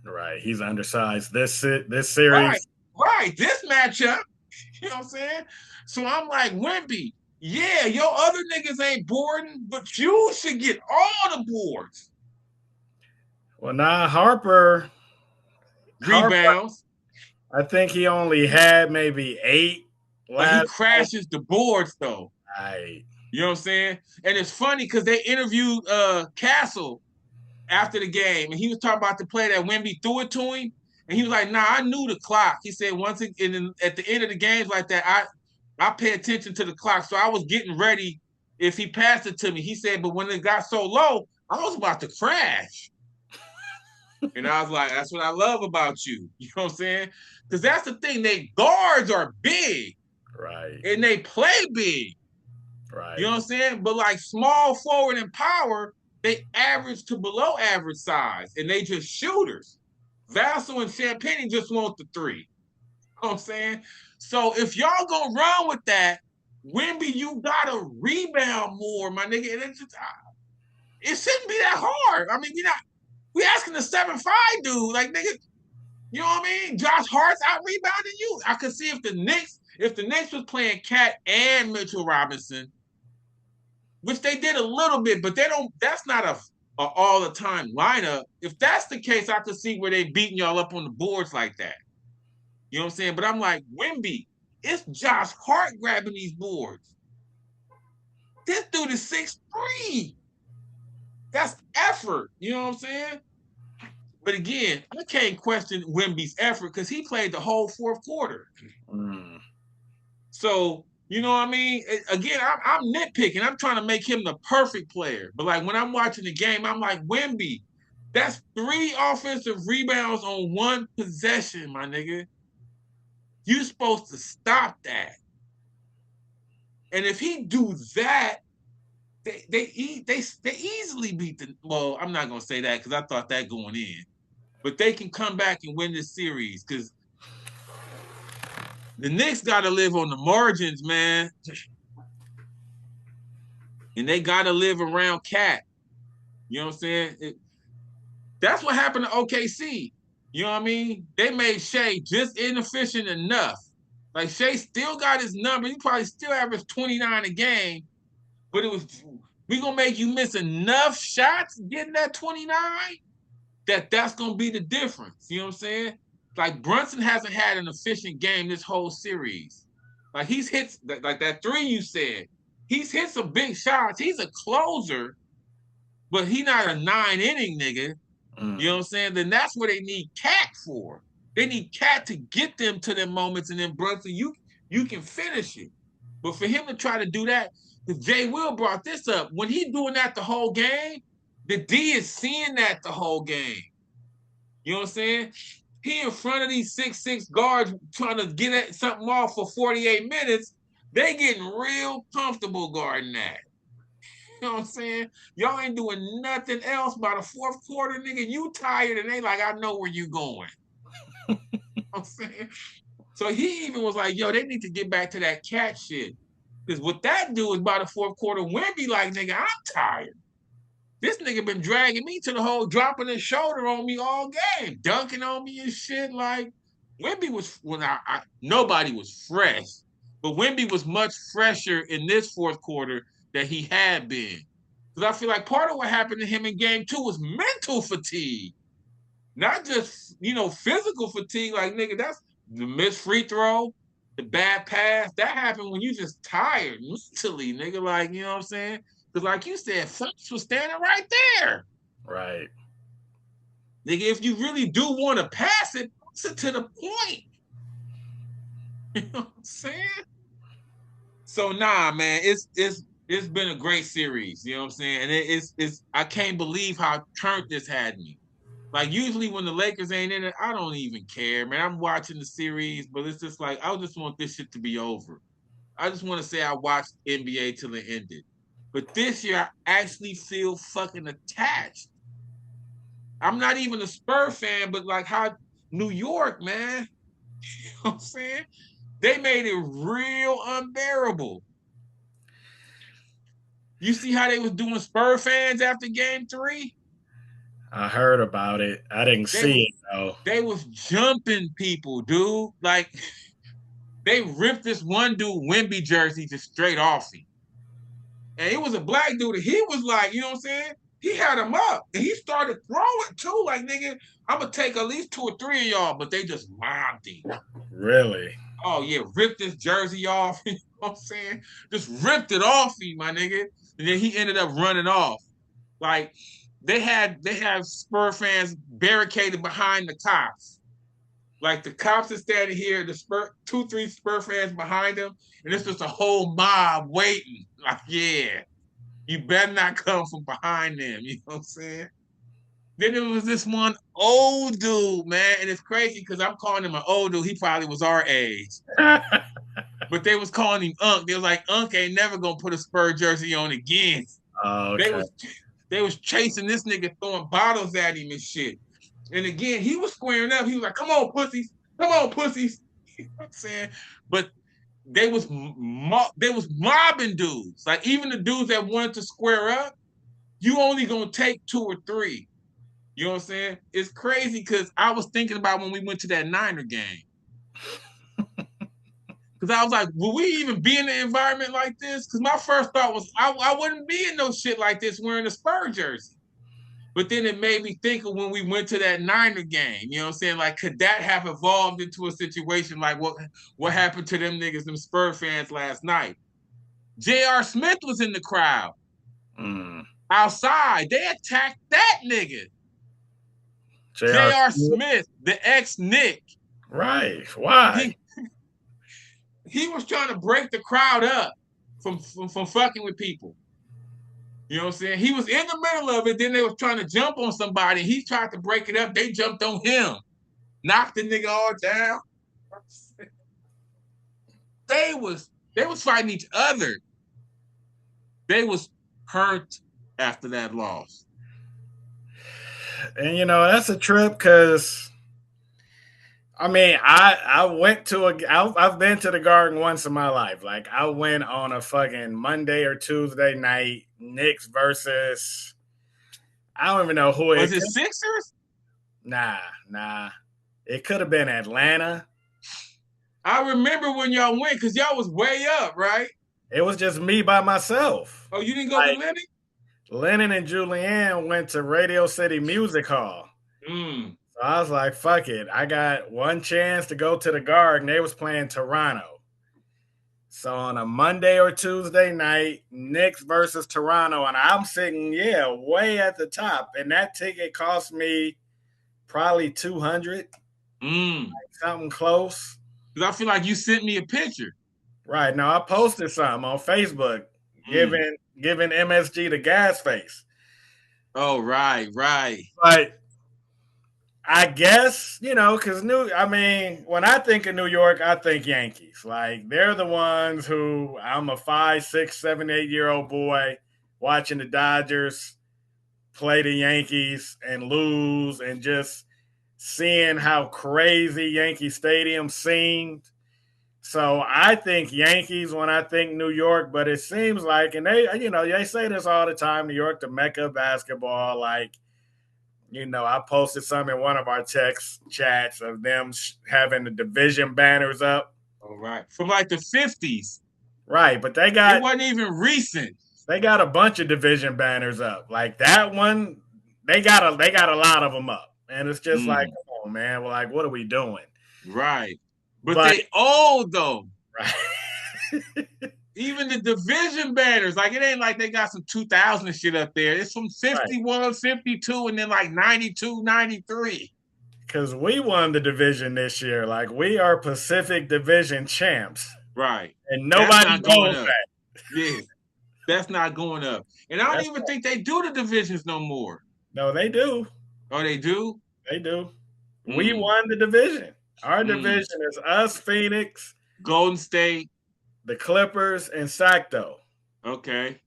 Right. He's undersized. This series. Right. This matchup. You know what I'm saying? So I'm like, Wemby, yeah, your other niggas ain't boarding, but you should get all the boards. Well, now Harper Rebounds. I think he only had maybe 8. But he crashes the boards, though. Right. You know what I'm saying? And it's funny because they interviewed Castle after the game, and he was talking about the play that Wemby threw it to him. And he was like, nah, I knew the clock. He said at the end of the games like that, I pay attention to the clock. So I was getting ready if he passed it to me. He said, but when it got so low, I was about to crash. And I was like, that's what I love about you. You know what I'm saying? Because that's the thing. They guards are big. Right. And they play big. Right. You know what I'm saying? But like small forward and power, they average to below average size. And they just shooters. Vassell and Champagne just want the 3. You know what I'm saying? So if y'all gonna run with that, Wemby, you gotta rebound more, my nigga. And it shouldn't be that hard. I mean, we asking the 7'5" dude, like nigga, you know what I mean? Josh Hart's out rebounding you. I could see if the Knicks was playing Cat and Mitchell Robinson, which they did a little bit, but that's not a all the time lineup. If that's the case, I could see where they beating y'all up on the boards like that. You know what I'm saying? But I'm like, Wemby, it's Josh Hart grabbing these boards. This dude is 6'3". That's effort. You know what I'm saying? But again, I can't question Wemby's effort because he played the whole fourth quarter. So, you know what I mean? Again, I'm nitpicking. I'm trying to make him the perfect player. But like when I'm watching the game, I'm like, Wemby, that's 3 offensive rebounds on 1 possession, my nigga. You're supposed to stop that. And if he do that, they easily beat the. Well, I'm not gonna say that because I thought that going in, but they can come back and win this series because the Knicks got to live on the margins, man, and they got to live around Cat. You know what I'm saying? That's what happened to OKC. You know what I mean? They made Shea just inefficient enough. Like Shea still got his number. He probably still averaged 29 a game. But we gonna make you miss enough shots getting that 29 that's gonna be the difference. You know what I'm saying? Like Brunson hasn't had an efficient game this whole series. Like he's hit like that 3 you said. He's hit some big shots. He's a closer, but he not a 9-inning nigga. You know what I'm saying? Then that's where they need Cat for. They need Cat to get them to them moments, and then Brunson, you can finish it. But for him to try to do that, because Jay Will brought this up, when he doing that the whole game, the D is seeing that the whole game. You know what I'm saying? He in front of these 6'6" guards trying to get something off for 48 minutes. They getting real comfortable guarding that. You know what I'm saying? Y'all ain't doing nothing else by the fourth quarter, nigga. You tired, and they like, I know where you going. You know what I'm saying? So he even was like, yo, they need to get back to that Cat shit. Because what that do is by the fourth quarter, Wemby like, nigga, I'm tired. This nigga been dragging me to the hole, dropping his shoulder on me all game, dunking on me and shit. Like, Wemby was, when nobody was fresh, but Wemby was much fresher in this fourth quarter than he had been. Because I feel like part of what happened to him in game 2 was mental fatigue. Not just, physical fatigue. Like, nigga, that's the missed free throw, the bad pass. That happened when you just tired mentally, nigga. Like, you know what I'm saying? Because like you said, Fox was standing right there. Right. Nigga, if you really do want to pass it to the point. You know what I'm saying? So nah, man, it's been a great series. You know what I'm saying? And it's I can't believe how turned this had me. Like usually when the Lakers ain't in it, I don't even care, man. I'm watching the series, but it's just like I just want this shit to be over. I just want to say I watched NBA till it ended. But this year I actually feel fucking attached. I'm not even a Spur fan, but like how New York, man, you know what I'm saying? They made it real unbearable. You see how they was doing Spur fans after game 3? I heard about it. I didn't They was see it though. they was jumping people, dude. Like they ripped this one dude Wemby jersey just straight off him. And it was a black dude. And he was like, you know what I'm saying? He had him up. And he started throwing too. Like, nigga, I'm gonna take at least 2 or 3 of y'all, but they just mobbed him. Really? Oh yeah, ripped his jersey off. You know what I'm saying? Just ripped it off him, my nigga. And then he ended up running off. Like they had Spur fans barricaded behind the cops. Like the cops are standing here, the Spur 2-3 Spur fans behind them, and it's just a whole mob waiting. Like, yeah, you better not come from behind them. You know what I'm saying? Then there was this one old dude, man, and it's crazy because I'm calling him an old dude. He probably was our age. But they was calling him Unc. They was like, Unc ain't never gonna put a Spur jersey on again. Oh, They okay. was chasing this nigga, throwing bottles at him and shit. And again, he was squaring up. He was like, "Come on, pussies! Come on, pussies!" You know what I'm saying? But they was mobbing dudes. Like even the dudes that wanted to square up, you only gonna take 2 or 3. You know what I'm saying? It's crazy because I was thinking about when we went to that Niner game. Because I was like, will we even be in an environment like this? Because my first thought was I wouldn't be in no shit like this wearing a Spur jersey. But then it made me think of when we went to that Niner game. You know what I'm saying? Like, could that have evolved into a situation like what happened to them niggas, them Spur fans last night? J.R. Smith was in the crowd. Outside. They attacked that nigga. J.R. Smith, the ex-Knick. Right. Why? He was trying to break the crowd up from fucking with people. You know what I'm saying? He was in the middle of it. Then they was trying to jump on somebody. He tried to break it up. They jumped on him, knocked the nigga all down. They was fighting each other. They was hurt after that loss. And that's a trip because I mean, I've been to the Garden once in my life. Like I went on a fucking Monday or Tuesday night, Knicks versus I don't even know who was it Sixers? Nah. It could have been Atlanta. I remember when y'all went because y'all was way up, right? It was just me by myself. Oh, you didn't go to Lennon? Lennon and Julianne went to Radio City Music Hall. So I was like, fuck it. I got one chance to go to the Garden. They was playing Toronto. So on a Monday or Tuesday night, Knicks versus Toronto, and I'm sitting, way at the top. And that ticket cost me probably $200. Like something close. Because I feel like you sent me a picture. Right. Now, I posted something on Facebook giving MSG the gas face. Oh, right. But I guess, because when I think of New York, I think Yankees. Like, they're the ones who I'm a 5, 6, 7, 8-year-old boy watching the Dodgers play the Yankees and lose and just seeing how crazy Yankee Stadium seemed. So I think Yankees when I think New York, but it seems like, and they say this all the time, New York, the mecca of basketball. Like, I posted some in one of our text chats of them having the division banners up. All right. From like the 50s. Right. But it wasn't even recent. They got a bunch of division banners up. Like that one, they got a lot of them up. And it's just like, come on, man. We're like, what are we doing? Right. But they old though. Right. Even the division banners, like it ain't like they got some 2000 shit up there. It's from 51, right. 52, and then like 92, 93. Because we won the division this year. Like we are Pacific Division champs. Right. And nobody knows that. Yeah. That's not going up. And I don't even think they do the divisions no more. No, they do. Oh, they do? They do. We won the division. Our division is us, Phoenix, Golden State. the Clippers, and Sacto. Okay.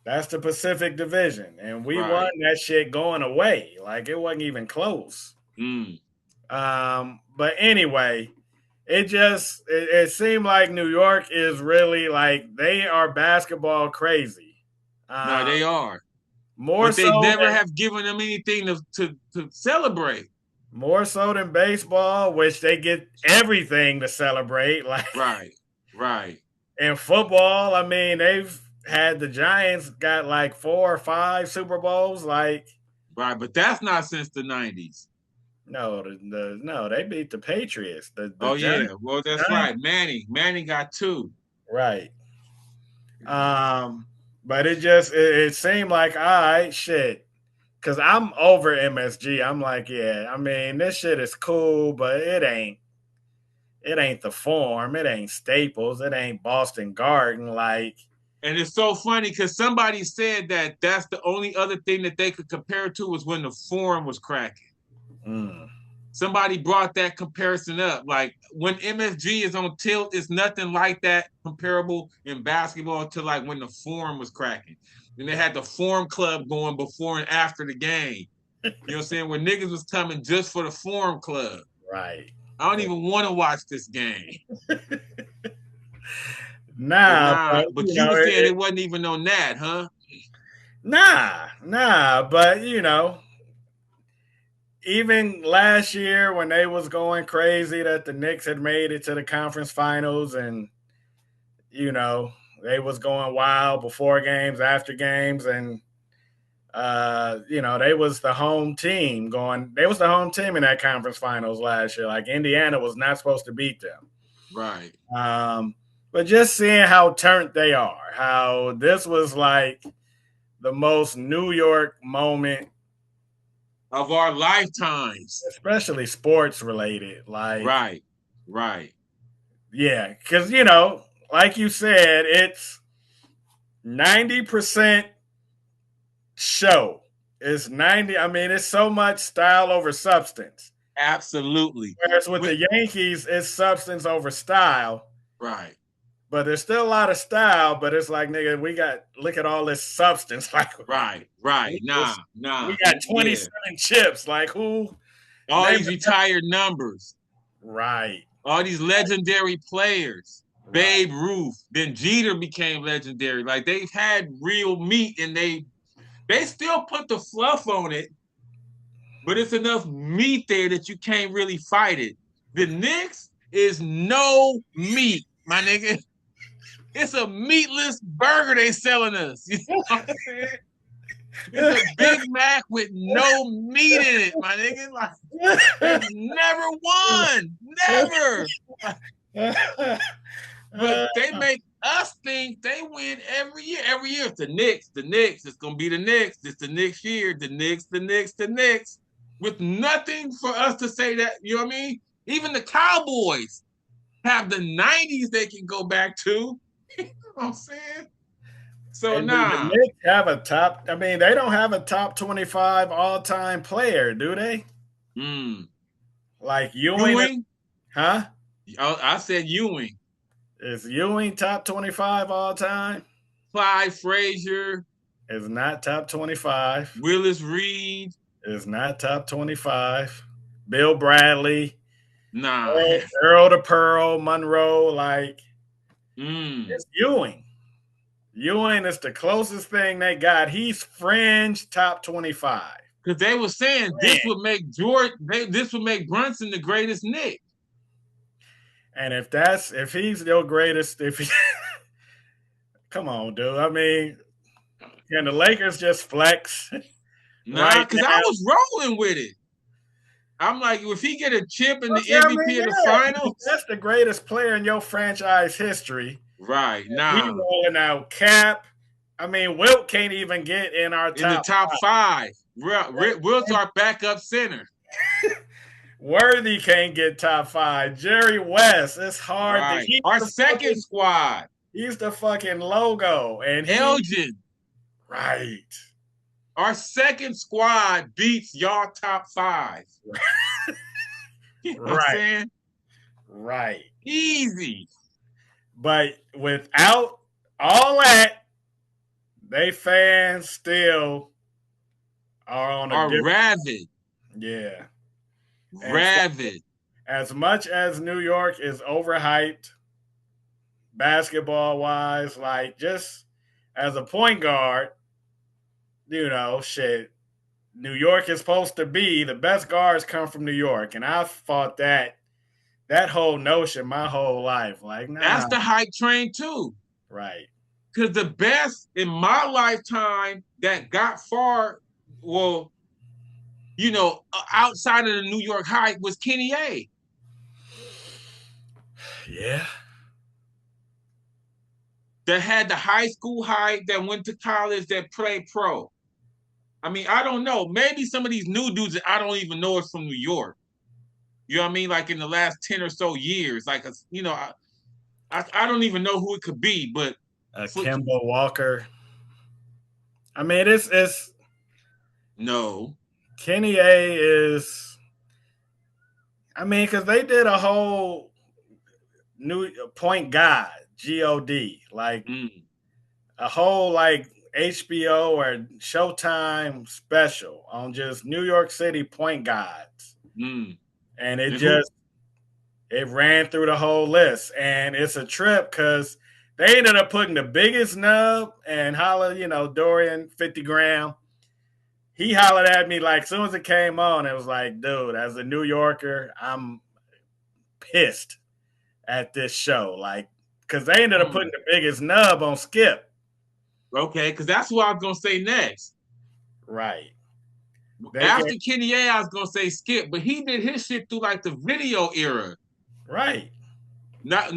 That's the Pacific Division. And we won Right. that shit going away. Like, it wasn't even close. Mm. But anyway, it seemed like New York is really like they are basketball crazy. No, they are. More but they so never than, have given them anything to celebrate. more so than baseball, which they get everything to celebrate. Like Right. in football, I mean, they've had the Giants got like 4 or 5 Super Bowls. Like, right, but that's not since the 90s. no, no, they beat the Patriots. The Oh Giants, yeah, well that's right. Manning got 2. right. But it seemed like, all right, shit. Cause I'm over MSG. I'm like, yeah, I mean, this shit is cool, but it ain't the Forum, it ain't Staples, it ain't Boston Garden. Like, and it's so funny because somebody said that that's the only other thing that they could compare to was when the Forum was cracking. Somebody brought that comparison up. Like when MSG is on tilt, it's nothing like that comparable in basketball to like when the Forum was cracking. And they had the Forum Club going before and after the game. You know what I'm saying? Where niggas was coming just for the Forum Club. Right. I don't even want to watch this game. But you were saying it wasn't even on that, huh? Nah. But even last year when they was going crazy that the Knicks had made it to the conference finals and they was going wild before games, after games, and they was the home team in that conference finals last year. Like Indiana was not supposed to beat them. Right. But just seeing how turned they are, how this was like the most New York moment of our lifetimes, especially sports related. Like, right. Yeah, because like you said, it's 90% show. It's 90. I mean, it's so much style over substance. Absolutely. Whereas with the Yankees, it's substance over style. Right. But there's still a lot of style, but it's like, nigga, look at all this substance. Like, right. Nah. We got 27 chips. Like, who? All these retired numbers. Right. All these legendary players. Right. Babe Ruth. Then Jeter became legendary. Like, they've had real meat, and they still put the fluff on it, but it's enough meat there that you can't really fight it. The Knicks is no meat, my nigga. It's a meatless burger they selling us. You know what I'm saying? It's a Big Mac with no meat in it, my nigga. Like, they've never won. Never. But they make us think they win every year. Every year it's the Knicks. It's going to be the Knicks. It's the Knicks year. The Knicks. With nothing for us to say that, you know what I mean? Even the Cowboys have the 90s they can go back to. You know what I'm saying? So the Knicks have a top. I mean, they don't have a top 25 all-time player, do they? Like Ewing? Huh? I said Ewing. Is Ewing top 25 all-time? Clyde Frazier is not top 25. Willis Reed is not top 25. Bill Bradley. Nah. Earl the Pearl, Monroe, like it's Ewing. Ewing is the closest thing they got. He's fringe top 25. Because they were saying this would make Brunson the greatest Knick. And if he's your greatest, come on, dude. I mean, can the Lakers just flex? Nah, because I was rolling with it. I'm like, if he get a chip in the MVP of the finals, that's the greatest player in your franchise history. Right. Nah. We rolling out Cap. I mean, Wilt can't even get in our in the top five. Wilt's our backup center. Worthy can't get top 5. Jerry West, it's hard. Right. Our second squad. He's the fucking logo. And Elgin. Right. Our second squad beats y'all top 5. You know what I'm Right. saying? Right. Easy. But without all that, they fans still are on a Are different. rabid. Yeah. And so, Rabid. as much as New York is overhyped, basketball wise, like just as a point guard, shit. New York is supposed to be the best guards come from New York, and I've fought that whole notion my whole life. Like, That's nah, the hype train too. right, Because the best in my lifetime that got far, well, outside of the New York hype was Kenny A. yeah, That had the high school hype, that went to college, that played pro. I mean, I don't know. Maybe some of these new dudes that I don't even know is from New York. You know what I mean? Like in the last 10 or so years. Like, I don't even know who it could be, but for, Kemba Walker. I mean, it's no. Kenny A is. I mean, because they did a whole new point guard, God, like Mm, a whole like HBO or Showtime special on just New York City point guards, mm. and And who? it ran through the whole list, and it's a trip because they ended up putting the biggest nub and holla, Dorian 50 gram. He hollered at me like as soon as it came on. It was like, dude, as a New Yorker, I'm pissed at this show, like because they ended up Mm. putting the biggest nub on Skip. Okay, because that's what I was gonna say next. Right. They can After Kenny A, I was gonna say Skip, but he did his shit through like the video era. right. Not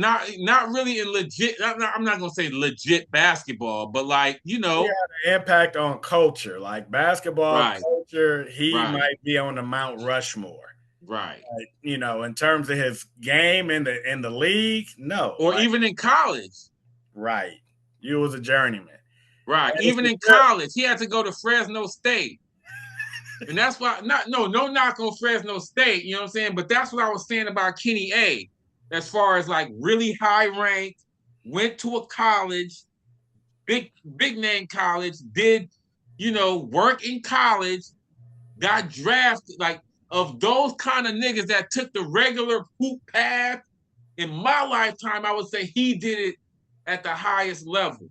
really in legit. I'm not gonna say legit basketball, but like He had an impact on culture, like basketball right, culture. He right, might be on the Mount Rushmore. right, Like, in terms of his game in the league, no. or Like, even in college, right. You was a journeyman. right, And it's even a in trip. college, he had to go to Fresno State, and that's why no knock on Fresno State, you know what I'm saying? But that's what I was saying about Kenny A, as far as like really high ranked, went to a college, big name college, did work in college, got drafted. Like of those kind of niggas that took the regular hoop path in my lifetime, I would say he did it at the highest level.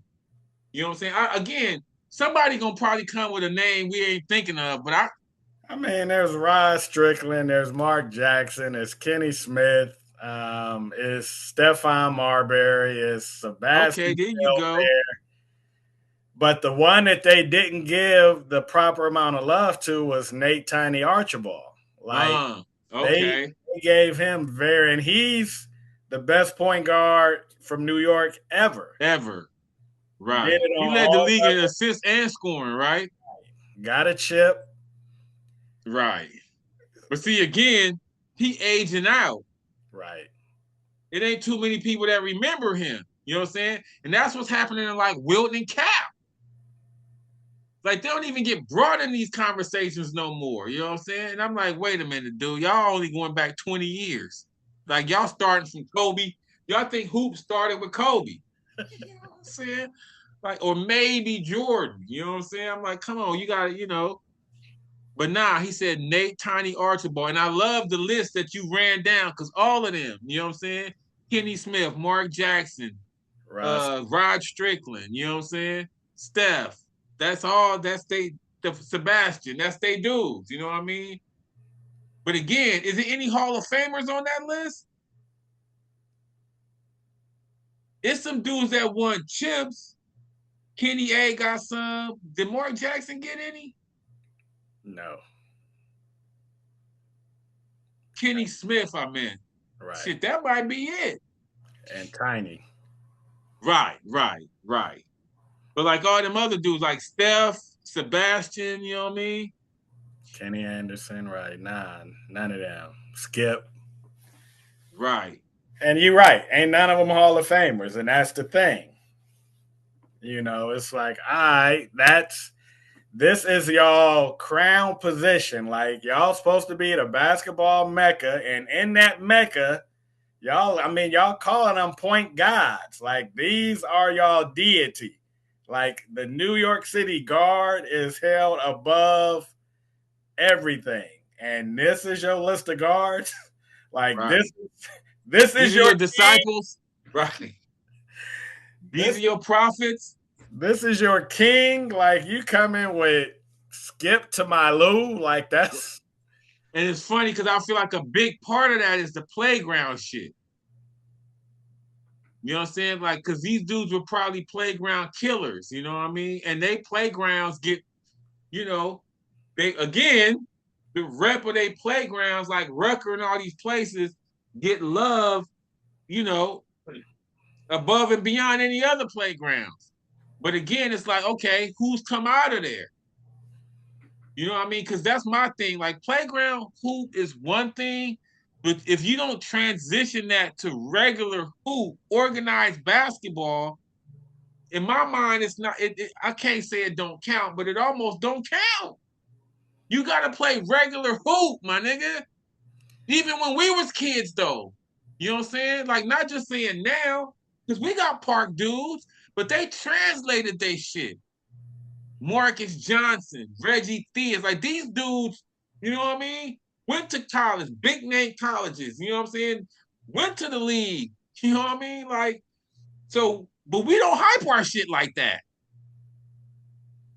You know what I'm saying? Again, somebody gonna probably come with a name we ain't thinking of, but I mean, there's Rod Strickland, there's Mark Jackson, there's Kenny Smith, is Stephon Marbury, is okay, Sebastian there you go. Telfair. But the one that they didn't give the proper amount of love to was Nate Tiny Archibald. Like Uh, they, okay, they gave him and he's the best point guard from New York ever. ever. Did Right. it He on led the all league in levels. assists and scoring, right? Got a chip. Right. But see, again, he aging out. Right. It ain't too many people that remember him. You know what I'm saying? And that's what's happening in like Wilton and Cap. Like they don't even get brought in these conversations no more. You know what I'm saying? And I'm like, wait a minute, dude. Y'all only going back 20 years. Like y'all starting from Kobe. Y'all think hoops started with Kobe. You know what I'm saying? Like, or maybe Jordan. You know what I'm saying? I'm like, come on, you gotta. But nah, he said Nate Tiny Archibald. And I love the list that you ran down because all of them, you know what I'm saying? Kenny Smith, Mark Jackson, Ross. Rod Strickland, you know what I'm saying? Steph. The Sebastian, that's they dudes, you know what I mean? But again, is there any Hall of Famers on that list? It's some dudes that won chips. Kenny A got some. Did Mark Jackson get any? No. Kenny Smith, I mean. Right. Shit, that might be it. And Tiny. Right. But like all them other dudes, like Steph, Sebastian, you know what I mean? Kenny Anderson, right. None of them. Skip. Right. And you're right. Ain't none of them Hall of Famers. And that's the thing. It's like, all right, this is y'all crown position. Like y'all supposed to be the basketball mecca, and in that mecca, y'all calling them point guards. Like these are y'all deity. Like the New York City guard is held above everything. And this is your list of guards. Like Right. this These is are your your disciples. Right. These are your prophets. This is your king. Like you come in with Skip to my Lou. Like that's And it's funny because I feel like a big part of that is the playground shit. You know what I'm saying? Like, because these dudes were probably playground killers, you know what I mean? And they playgrounds get, you know, again, the rep of their playgrounds, like Rucker and all these places, get love, you know, above and beyond any other playgrounds. But again, it's like, okay, who's come out of there? You know what I mean? Because that's my thing. Like playground hoop is one thing, but if you don't transition that to regular hoop, organized basketball, in my mind, it's not. I can't say it don't count, but it almost don't count. You got to play regular hoop, my nigga. Even when we was kids, though. You know what I'm saying? Like not just saying now, because we got park dudes, but they translated they shit. Marcus Johnson, Reggie Theus, like these dudes, you know what I mean? Went to college, big name colleges, you know what I'm saying? Went to the league, you know what I mean? Like, so, but we don't hype our shit like that.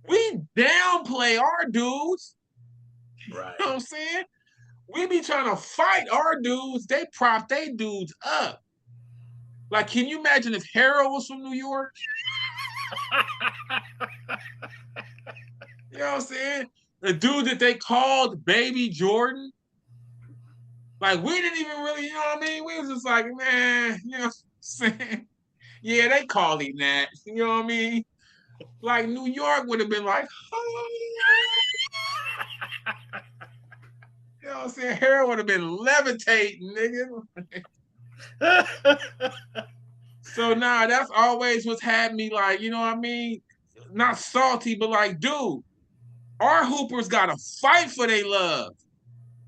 We downplay our dudes, right. you know what I'm saying? We be trying to fight our dudes, they prop they dudes up. Like, can you imagine if Harold was from New York? You know what I'm saying? The dude that they called Baby Jordan. Like, we didn't even really, you know what I mean? We was just like, man, you know what I'm saying? Yeah, they called him that. You know what I mean? Like, New York would have been like, oh, you know what I'm saying? Harold would have been levitating, nigga. So, nah, that's always what's had me like, you know what I mean? Not salty, but like, dude, our hoopers got to fight for their love.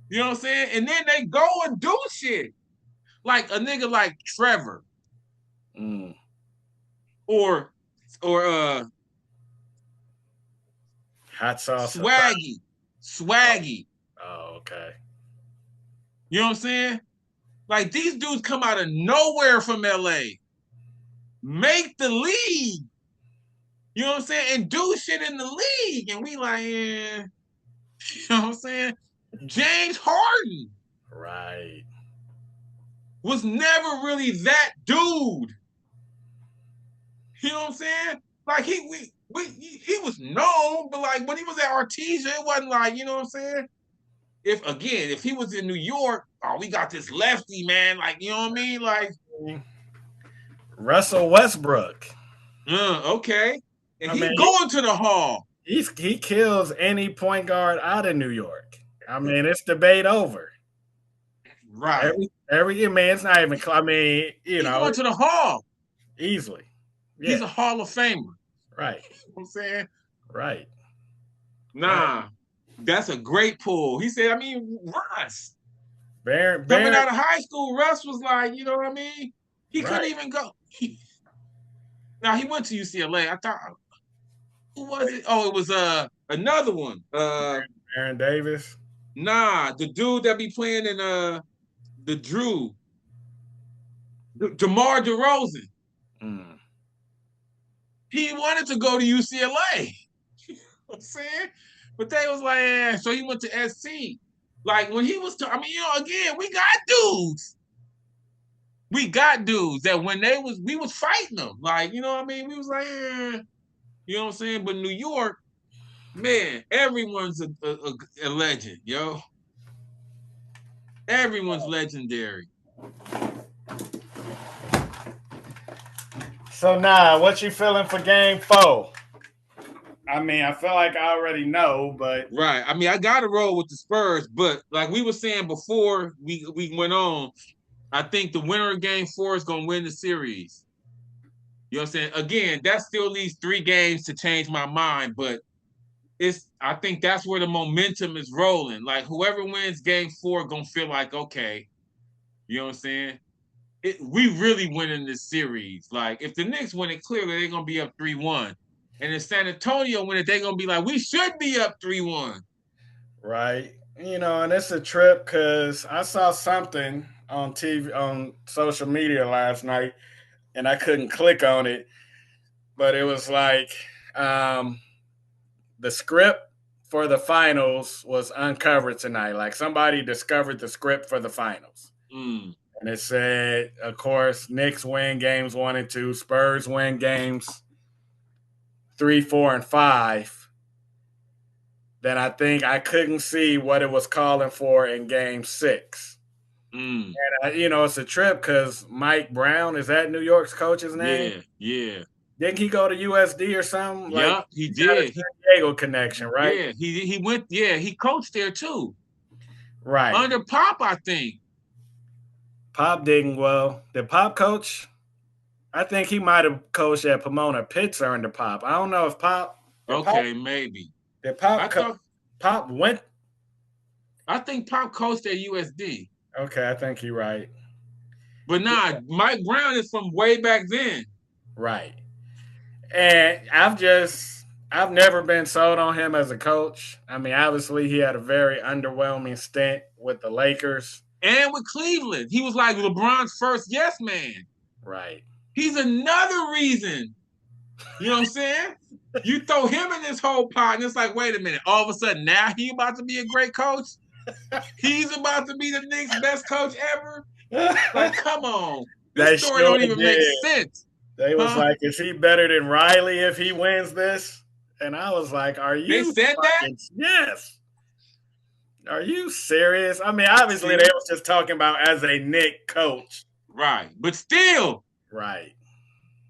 You know what I'm saying? And then they go and do shit. Like a nigga like Trevor. Or hot sauce. Swaggy. Oh, okay. You know what I'm saying? Like these dudes come out of nowhere from LA, make the league. You know what I'm saying? And do shit in the league. And we like, yeah. You know what I'm saying? James Harden. Right. Was never really that dude. You know what I'm saying? Like he was known, but like when he was at Artesia, it wasn't like, you know what I'm saying? If he was in New York, oh, we got this lefty, man. Like, you know what I mean? Like Russell Westbrook. Okay. And I mean, going to the hall. He kills any point guard out of New York. I mean, it's debate over. Right. Every man, it's not even. I mean, He's going to the hall easily. Yeah. He's a Hall of Famer. Right. You know what I'm saying? Right. Nah, right. That's a great pull. He said, I mean, Russ. Coming out of high school, Russ was like, you know what I mean? He couldn't even go. Now he went to UCLA. I thought, who was it? Oh, it was another one. Aaron Davis. Nah, the dude that be playing in the Drew. DeMar DeRozan. He wanted to go to UCLA. You know what I'm saying? But they was like, eh. So he went to SC. Like when he was, I mean, you know, again, we got dudes. We got dudes that when we was fighting them. Like, you know what I mean? We was like, eh. You know what I'm saying? But New York, man, everyone's a legend, yo. Everyone's legendary. So now, what you feeling for Game 4? I mean, I feel like I already know, but right. I mean, I got to roll with the Spurs, but like we were saying before we went on, I think the winner of Game 4 is going to win the series. You know what I'm saying? Again, that still leaves 3 games to change my mind, but I think that's where the momentum is rolling. Like whoever wins game 4 gonna feel like, okay, you know what I'm saying? We really winning this series. Like if the Knicks win it, clearly they're gonna be up 3-1. And if San Antonio win it, they're gonna be like, we should be up 3-1. Right. And it's a trip because I saw something on TV, on social media last night, and I couldn't click on it, but it was like the script for the finals was uncovered tonight. Like somebody discovered the script for the finals. Mm. And it said, of course, Knicks win games 1 and 2, Spurs win games 3, 4, and 5. Then I think I couldn't see what it was calling for in game 6. Mm. And, it's a trip because Mike Brown, is that New York's coach's name? Yeah. Didn't he go to USD or something? Yeah, like, he did. San Diego connection, right? Yeah, he went. Yeah, he coached there too. Right. Under Pop, I think. Pop didn't. Well, did Pop coach? I think he might have coached at Pomona Pitts under Pop. I don't know if Pop. Okay, maybe. Did Pop went? I think Pop coached at USD. Okay, I think you're right. But nah, Mike Brown is from way back then. Right. And I've never been sold on him as a coach. I mean, obviously he had a very underwhelming stint with the Lakers. And with Cleveland. He was like LeBron's first yes man. Right. He's another reason. You know what I'm saying? You throw him in this whole pot, and it's like, wait a minute. All of a sudden, now he about to be a great coach? He's about to be the Knicks' best coach ever? Like, come on. This story don't even make sense. They was like, is he better than Riley if he wins this? And I was like, are you They said that? Yes. Are you serious? I mean, obviously they was just talking about as a Knick coach. Right. But still. Right.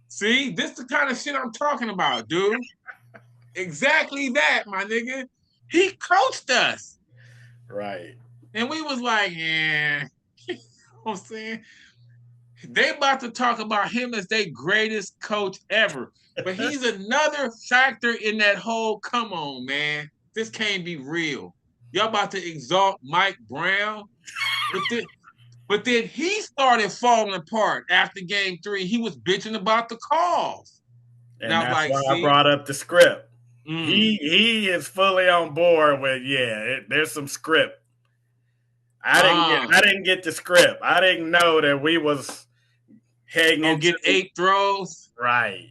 See, this is the kind of shit I'm talking about, dude. Exactly that, my nigga. He coached us. Right. And we was like, yeah. You know what I'm saying? They about to talk about him as their greatest coach ever. But he's another factor in that whole, come on, man. This can't be real. Y'all about to exalt Mike Brown. But then he started falling apart after game 3. He was bitching about the calls. And that's like, why I brought up the script. He is fully on board with, there's some script. I didn't get the script. I didn't know that we was heading into get 8 throws. Right.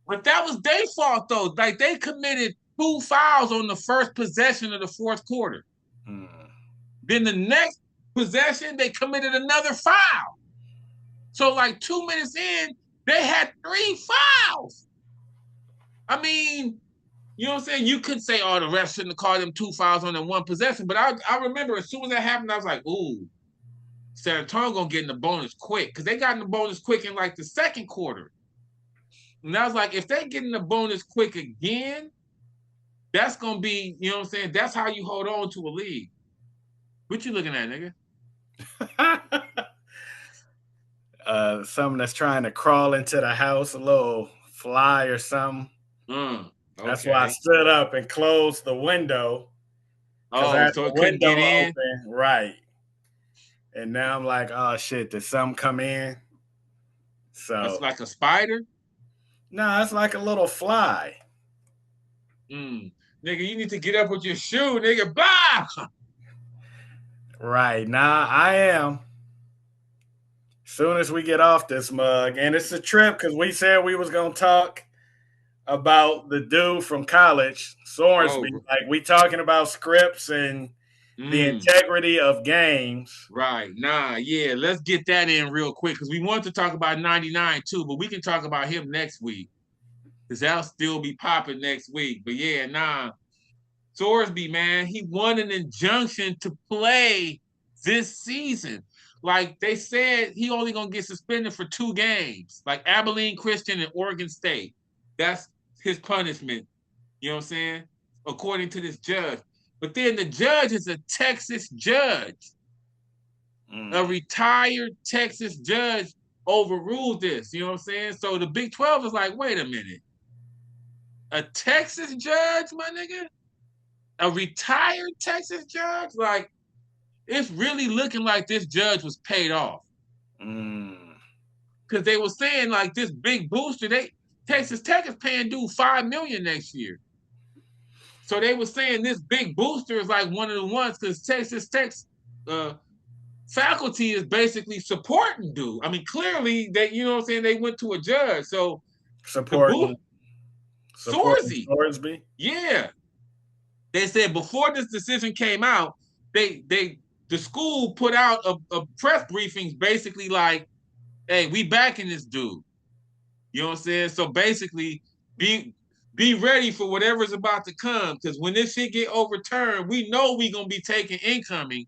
But that was their fault though. Like they committed 2 fouls on the first possession of the fourth quarter. Then the next possession, they committed another foul. So like 2 minutes in, they had 3 fouls. I mean, you know what I'm saying? You could say, oh, the refs shouldn't have called them 2 fouls on that one possession. But I remember as soon as that happened, I was like, ooh, San Antonio gonna get in the bonus quick. Because they got in the bonus quick in like the second quarter. And I was like, if they get in the bonus quick again, that's gonna be, you know what I'm saying? That's how you hold on to a league. What you looking at, nigga? Something that's trying to crawl into the house, a little fly or something. Okay. That's why I stood up and closed the window. Oh, so it couldn't get in? Open, right. And now I'm like, oh shit, did something come in? So it's like a spider? No, it's like a little fly. Nigga, you need to get up with your shoe, nigga. Bah! Right. Now I am. Soon as we get off this mug, and it's a trip because we said we was gonna talk about the dude from college, Sorensby. Like we talking about scripts and the integrity of games. Right. Let's get that in real quick because we want to talk about 99 too, but we can talk about him next week because that'll still be popping next week. But Sorsby, man, he won an injunction to play this season. Like they said, he only gonna get suspended for 2 games, like Abilene Christian and Oregon State. That's his punishment. You know what I'm saying? According to this judge. But then the judge is a Texas judge. A retired Texas judge overruled this. You know what I'm saying? So the Big 12 is like, wait a minute. a Texas judge, my nigga, a retired Texas judge, like it's really looking like this judge was paid off. Because they were saying like this big booster, Texas Tech is paying dude $5 million next year. So they were saying this big booster is like one of the ones because Texas Tech's faculty is basically supporting dude. I mean, clearly they, you know what I'm saying, they went to a judge. So supporting Sorsby. Yeah. They said before this decision came out, the school put out a press briefings basically like, hey, we backing this dude. You know what I'm saying? So basically, be ready for whatever's about to come. Because when this shit get overturned, we know we gonna be taking incoming,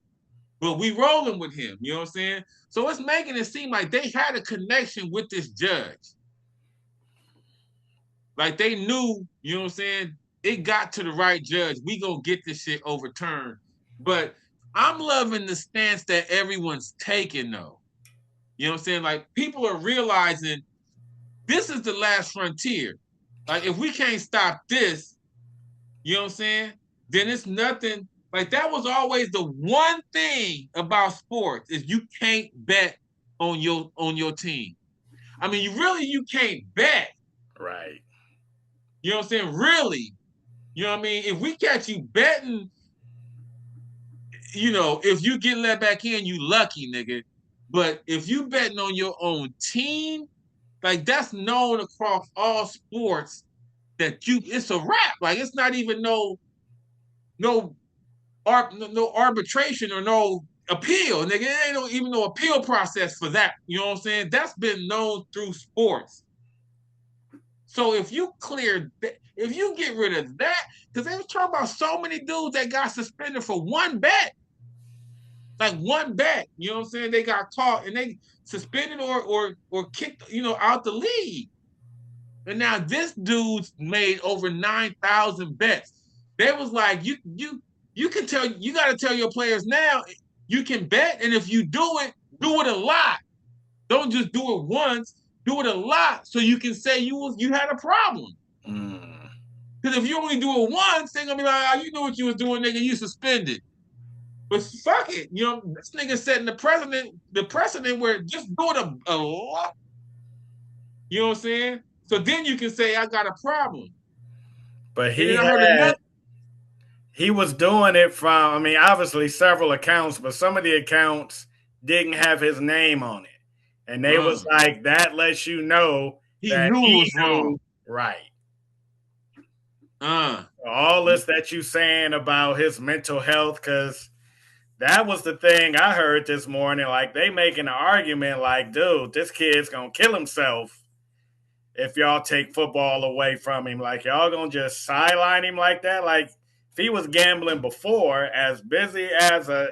but we rolling with him. You know what I'm saying? So it's making it seem like they had a connection with this judge. Like they knew, you know what I'm saying? It got to the right judge. We gonna get this shit overturned. But I'm loving the stance that everyone's taking though. You know what I'm saying? Like people are realizing this is the last frontier. Like if we can't stop this, you know what I'm saying? Then it's nothing. Like that was always the one thing about sports is you can't bet on your team. I mean, you can't bet. Right. You know what I'm saying? Really. You know what I mean? If we catch you betting, you know, if you get let back in, you lucky, nigga. But if you betting on your own team, like that's known across all sports that it's a wrap. Like it's not even no arbitration or no appeal, nigga. It ain't even no appeal process for that. You know what I'm saying? That's been known through sports. So if you get rid of that, because they was talking about so many dudes that got suspended for one bet. Like one bet, you know what I'm saying? They got caught and they suspended or kicked, you know, out the league. And now this dude's made over 9,000 bets. They was like, you can tell, you got to tell your players now, you can bet, and if you do it a lot. Don't just do it once, do it a lot, so you can say you had a problem. Because if you only do it once, they're gonna be like, oh, you know what you was doing, nigga, you suspended. But fuck it, you know, this nigga setting the precedent where just do it a lot. You know what I'm saying? So then you can say I got a problem. But he was doing it from, I mean, obviously several accounts, but some of the accounts didn't have his name on it. And they was like, that lets you know that he was wrong. Right. All this that you saying about his mental health, because that was the thing I heard this morning. Like, they making an argument like, dude, this kid's going to kill himself if y'all take football away from him. Like, y'all going to just sideline him like that? Like, if he was gambling before, as busy as a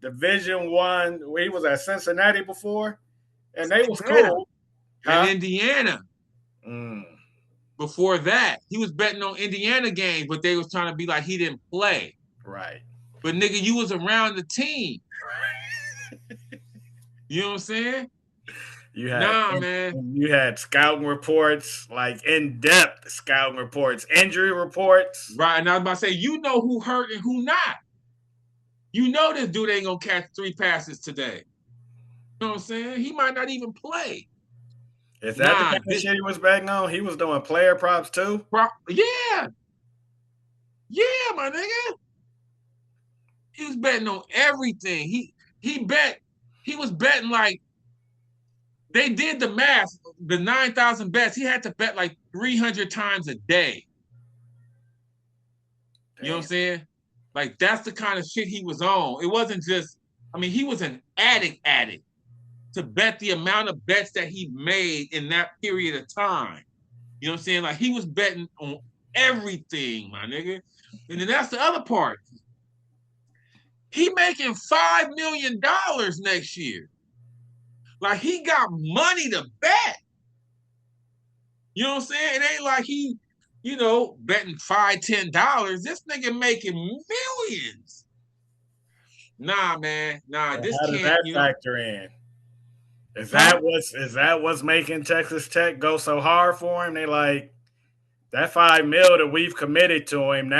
Division I, he was at Cincinnati before, and they was cool. And Indiana. Before that, he was betting on Indiana games, but they was trying to be like he didn't play. Right. But nigga, you was around the team. You know what I'm saying? You had scouting reports, like in-depth scouting reports, injury reports. Right, and I was about to say, you know who hurt and who not. You know this dude ain't gonna catch 3 passes today. You know what I'm saying? He might not even play. Is that the kind of shit he was betting on? He was doing player props too? Yeah. Yeah, my nigga. He was betting on everything. He was betting like, they did the math, the 9,000 bets. He had to bet like 300 times a day. Damn. You know what I'm saying? Like, that's the kind of shit he was on. It wasn't just, I mean, he was an addict to bet the amount of bets that he made in that period of time. You know what I'm saying? Like, he was betting on everything, my nigga. And then that's the other part. He making $5 million next year. Like, he got money to bet. You know what I'm saying? It ain't like he, you know, betting $5, $10. This nigga making millions. Nah, man. Nah, this can't. How does that factor in? Is that what's making Texas Tech go so hard for him? They like, That $5 million that we've committed to him,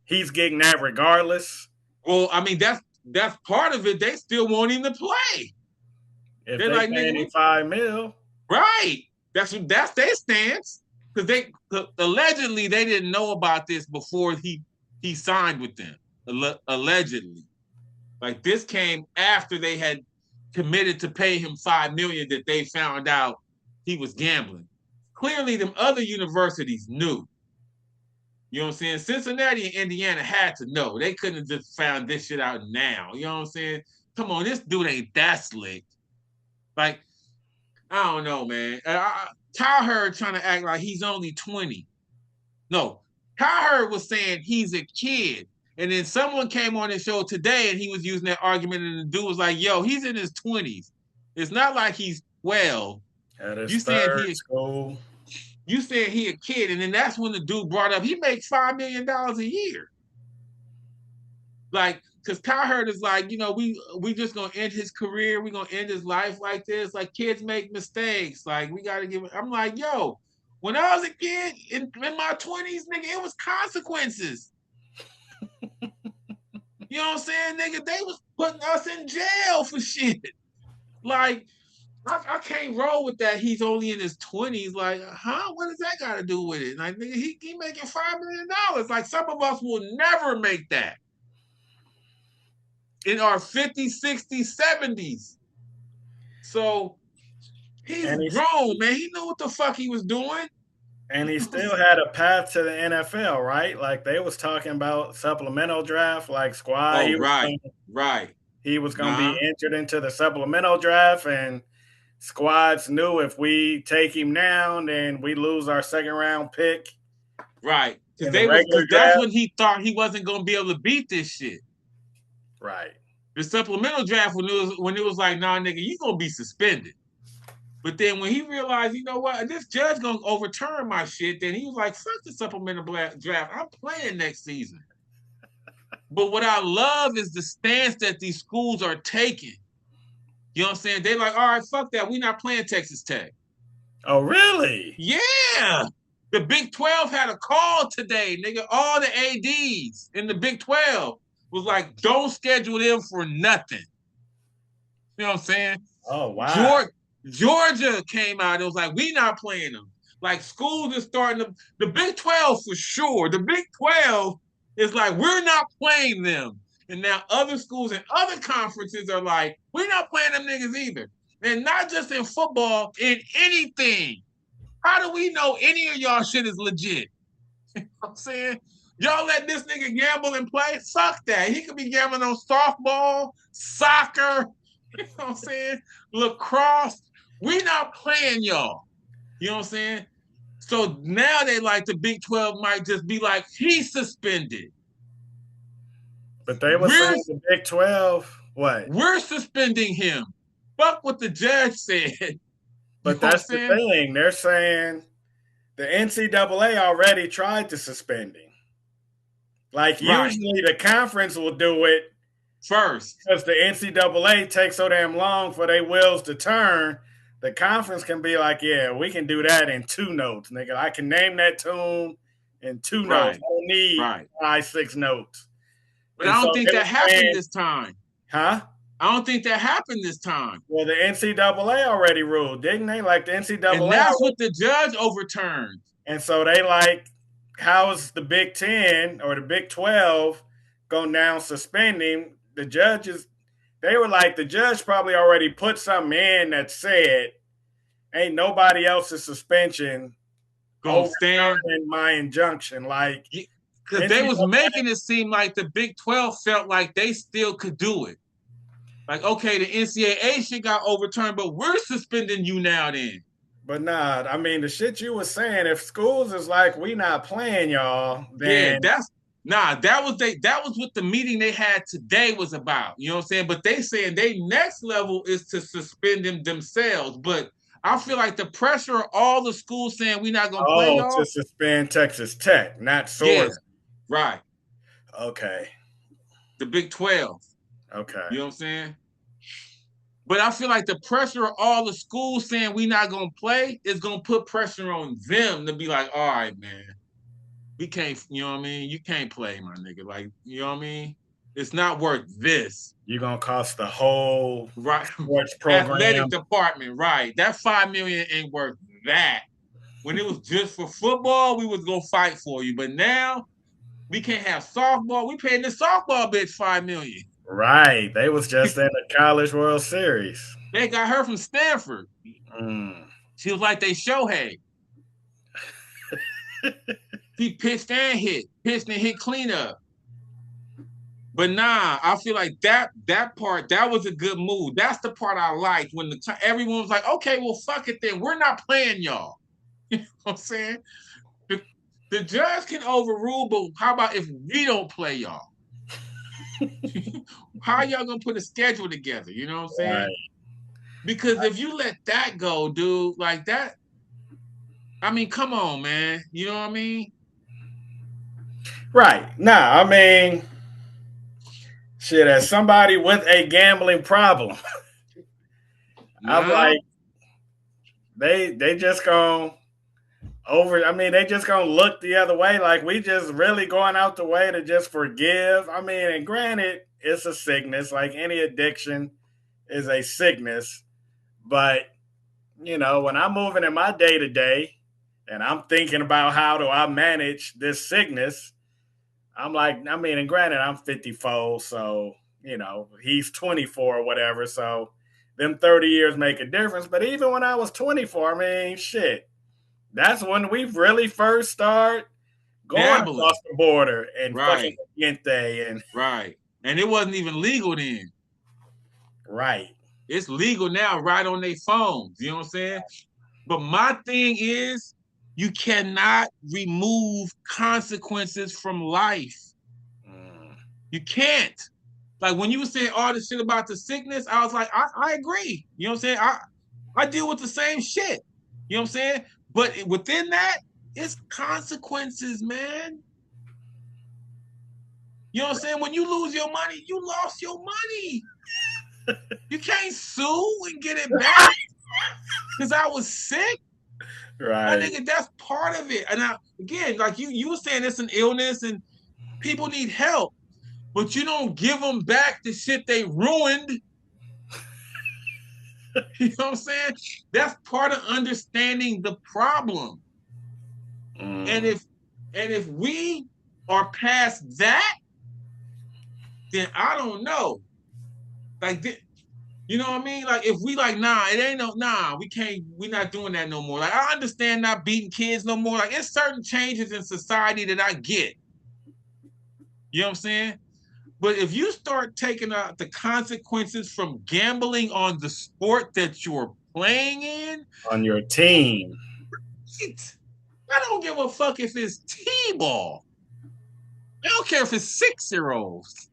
he's getting that regardless. Well, I mean, that's part of it. They still want him to play. If They're they like, paying nigga, him $5 million, right? That's their stance. Because allegedly they didn't know about this before he signed with them. Allegedly, like this came after they had committed to pay him $5 million that they found out he was gambling. Clearly, them other universities knew. You know what I'm saying? Cincinnati and Indiana had to know. They couldn't have just found this shit out now. You know what I'm saying? Come on, this dude ain't that slick. Like, I don't know, man. Kyle Hurd trying to act like he's only 20. No, Kyle Hurd was saying he's a kid. And then someone came on his show today and he was using that argument, and the dude was like, yo, he's in his 20s. It's not like he's 12. at his You saying third school. You said he a kid, and then that's when the dude brought up he makes $5 million a year. Like, because Kyle Hurd is like, you know, we just gonna end his career, we gonna end his life like this. Like, kids make mistakes. Like, we gotta give. I'm like, yo, when I was a kid in my 20s, nigga, it was consequences. You know what I'm saying, nigga? They was putting us in jail for shit. Like, I can't roll with that. He's only in his 20s. Like, huh? What does that got to do with it? Like, nigga, he making $5 million. Like, some of us will never make that in our 50s, 60s, 70s. So he's grown, man. He knew what the fuck he was doing. And he still had a path to the NFL, right? Like they was talking about supplemental draft, like squad. Oh, right. He was going to be entered into the supplemental draft, and squads knew if we take him now, then we lose our second round pick. Right. Because that's when he thought he wasn't going to be able to beat this shit. Right. The supplemental draft when it was like, nah, nigga, you going to be suspended. But then when he realized, you know what, this judge going to overturn my shit, then he was like, fuck the supplemental draft. I'm playing next season. But what I love is the stance that these schools are taking. You know what I'm saying? They're like, all right, fuck that. We're not playing Texas Tech. Oh, really? Yeah. The Big 12 had a call today, nigga. All the ADs in the Big 12 was like, don't schedule them for nothing. You know what I'm saying? Oh, wow. Georgia came out. It was like, we not playing them. Like, schools are starting to, the Big 12 for sure. The Big 12 is like, we're not playing them. And now other schools and other conferences are like, we're not playing them niggas either. And not just in football, in anything. How do we know any of y'all shit is legit? You know what I'm saying? Y'all let this nigga gamble and play? Fuck that. He could be gambling on softball, soccer, you know what I'm saying? Lacrosse. We not playing y'all. You know what I'm saying? So now they like the Big 12 might just be like, he's suspended. But they were saying the Big 12, what? We're suspending him. Fuck what the judge said. But that's the thing. They're saying the NCAA already tried to suspend him. Like, usually the conference will do it first. Because the NCAA takes so damn long for their wheels to turn. The conference can be like, yeah, we can do that in 2 notes, nigga. I can name that tune in 2 notes. I don't need 5, 6 notes. But I don't think that happened this time. Huh? I don't think that happened this time. Well, the NCAA already ruled, didn't they? Like the NCAA. And that's what the judge overturned. And so they like, how's the Big 10 or the Big 12 going down suspending? The judges, they were like, the judge probably already put something in that said, ain't nobody else's suspension gonna stand in my injunction. Like, because they was making it seem like the Big 12 felt like they still could do it. Like, okay, the NCAA shit got overturned, but we're suspending you now then. But nah, I mean, the shit you was saying, if schools is like, we not playing y'all, then... Yeah, that was what the meeting they had today was about. You know what I'm saying? But they saying they next level is to suspend them themselves. But I feel like the pressure of all the schools saying we're not going to play y'all. To suspend Texas Tech, not Source. Yeah, right. Okay. The Big 12. Okay. You know what I'm saying? But I feel like the pressure of all the schools saying we not gonna play is gonna put pressure on them to be like, all right, man, we can't, you know what I mean? You can't play, my nigga. Like, you know what I mean? It's not worth this. You're gonna cost the whole Right. sports Athletic program. department, right. That $5 million ain't worth that. When it was just for football, we was gonna fight for you. But now we can't have softball. We paying the softball bitch $5 million. Right. They was just in the College World Series. They got her from Stanford. Mm. She was like they Shohei. He pitched and hit cleanup. But nah, I feel like that part, that was a good move. That's the part I liked when everyone was like, okay, well, fuck it then. We're not playing y'all. You know what I'm saying? The judge can overrule, but how about if we don't play y'all? How y'all gonna put a schedule together? You know what I'm saying? Right. Because if you let that go, dude, like that, I mean, come on, man. You know what I mean? Right. Nah, I mean, shit, as somebody with a gambling problem, I'm like, they just gonna they just gonna look the other way. Like, we just really going out the way to just forgive. I mean, and granted, it's a sickness, like any addiction is a sickness. But, when I'm moving in my day to day and I'm thinking about how do I manage this sickness, I'm like, I mean, and granted, I'm 54, so, he's 24 or whatever. So them 30 years make a difference. But even when I was 24, I mean, shit, that's when we really first started going across the border and fucking gente and right. And it wasn't even legal then. Right. It's legal now, right on their phones. You know what I'm saying? But my thing is, you cannot remove consequences from life. You can't. Like when you were saying all this shit about the sickness, I was like, I agree. You know what I'm saying? I deal with the same shit. You know what I'm saying? But within that, it's consequences, man. You know what I'm saying? When you lose your money, you lost your money. You can't sue and get it back because I was sick. Right. My nigga, that's part of it. And again, like you were saying, it's an illness and people need help, but you don't give them back the shit they ruined. You know what I'm saying? That's part of understanding the problem. And if we are past that, then I don't know. Like, you know what I mean? Like, if we like, we can't, we're not doing that no more. Like, I understand not beating kids no more. Like, it's certain changes in society that I get. You know what I'm saying? But if you start taking out the consequences from gambling on the sport that you're playing in, on your team, I don't give a fuck if it's T-ball. I don't care if it's 6-year-olds.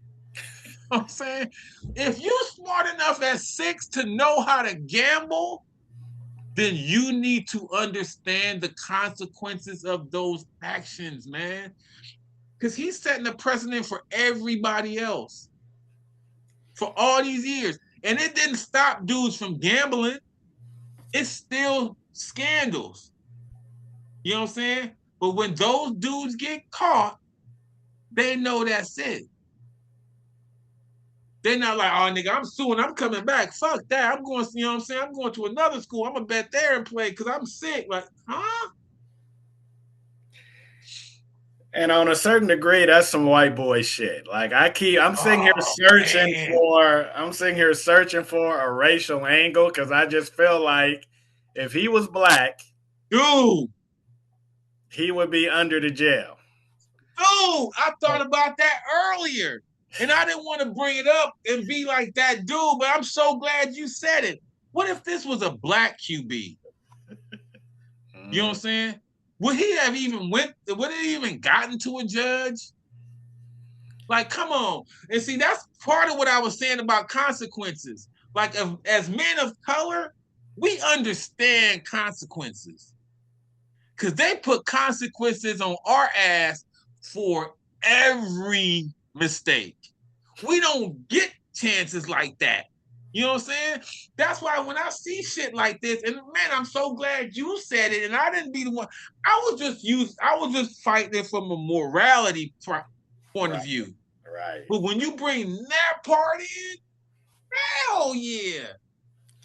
You know what I'm saying? If you're smart enough at 6 to know how to gamble, then you need to understand the consequences of those actions, man. Because he's setting a precedent for everybody else for all these years. And it didn't stop dudes from gambling. It's still scandals. You know what I'm saying? But when those dudes get caught, they know that's it. They're not like, oh, nigga, I'm suing, I'm coming back. Fuck that. I'm going, you know what I'm saying? I'm going to another school. I'm going to bet there and play because I'm sick. Like, huh? And on a certain degree, that's some white boy shit. Like I'm sitting here searching for a racial angle because I just feel like if he was black, dude, he would be under the jail. Dude, I thought about that earlier. And I didn't want to bring it up and be like that dude, but I'm so glad you said it. What if this was a black QB? You know what I'm saying? Would he have even gotten to a judge? Like, come on. And see, that's part of what I was saying about consequences. Like, as men of color, we understand consequences. Because they put consequences on our ass for every mistake. We don't get chances like that. You know what I'm saying? That's why when I see shit like this, and man, I'm so glad you said it, and I didn't be the one. I was just fighting it from a morality point of Right. view. Right. But when you bring that part in, hell yeah.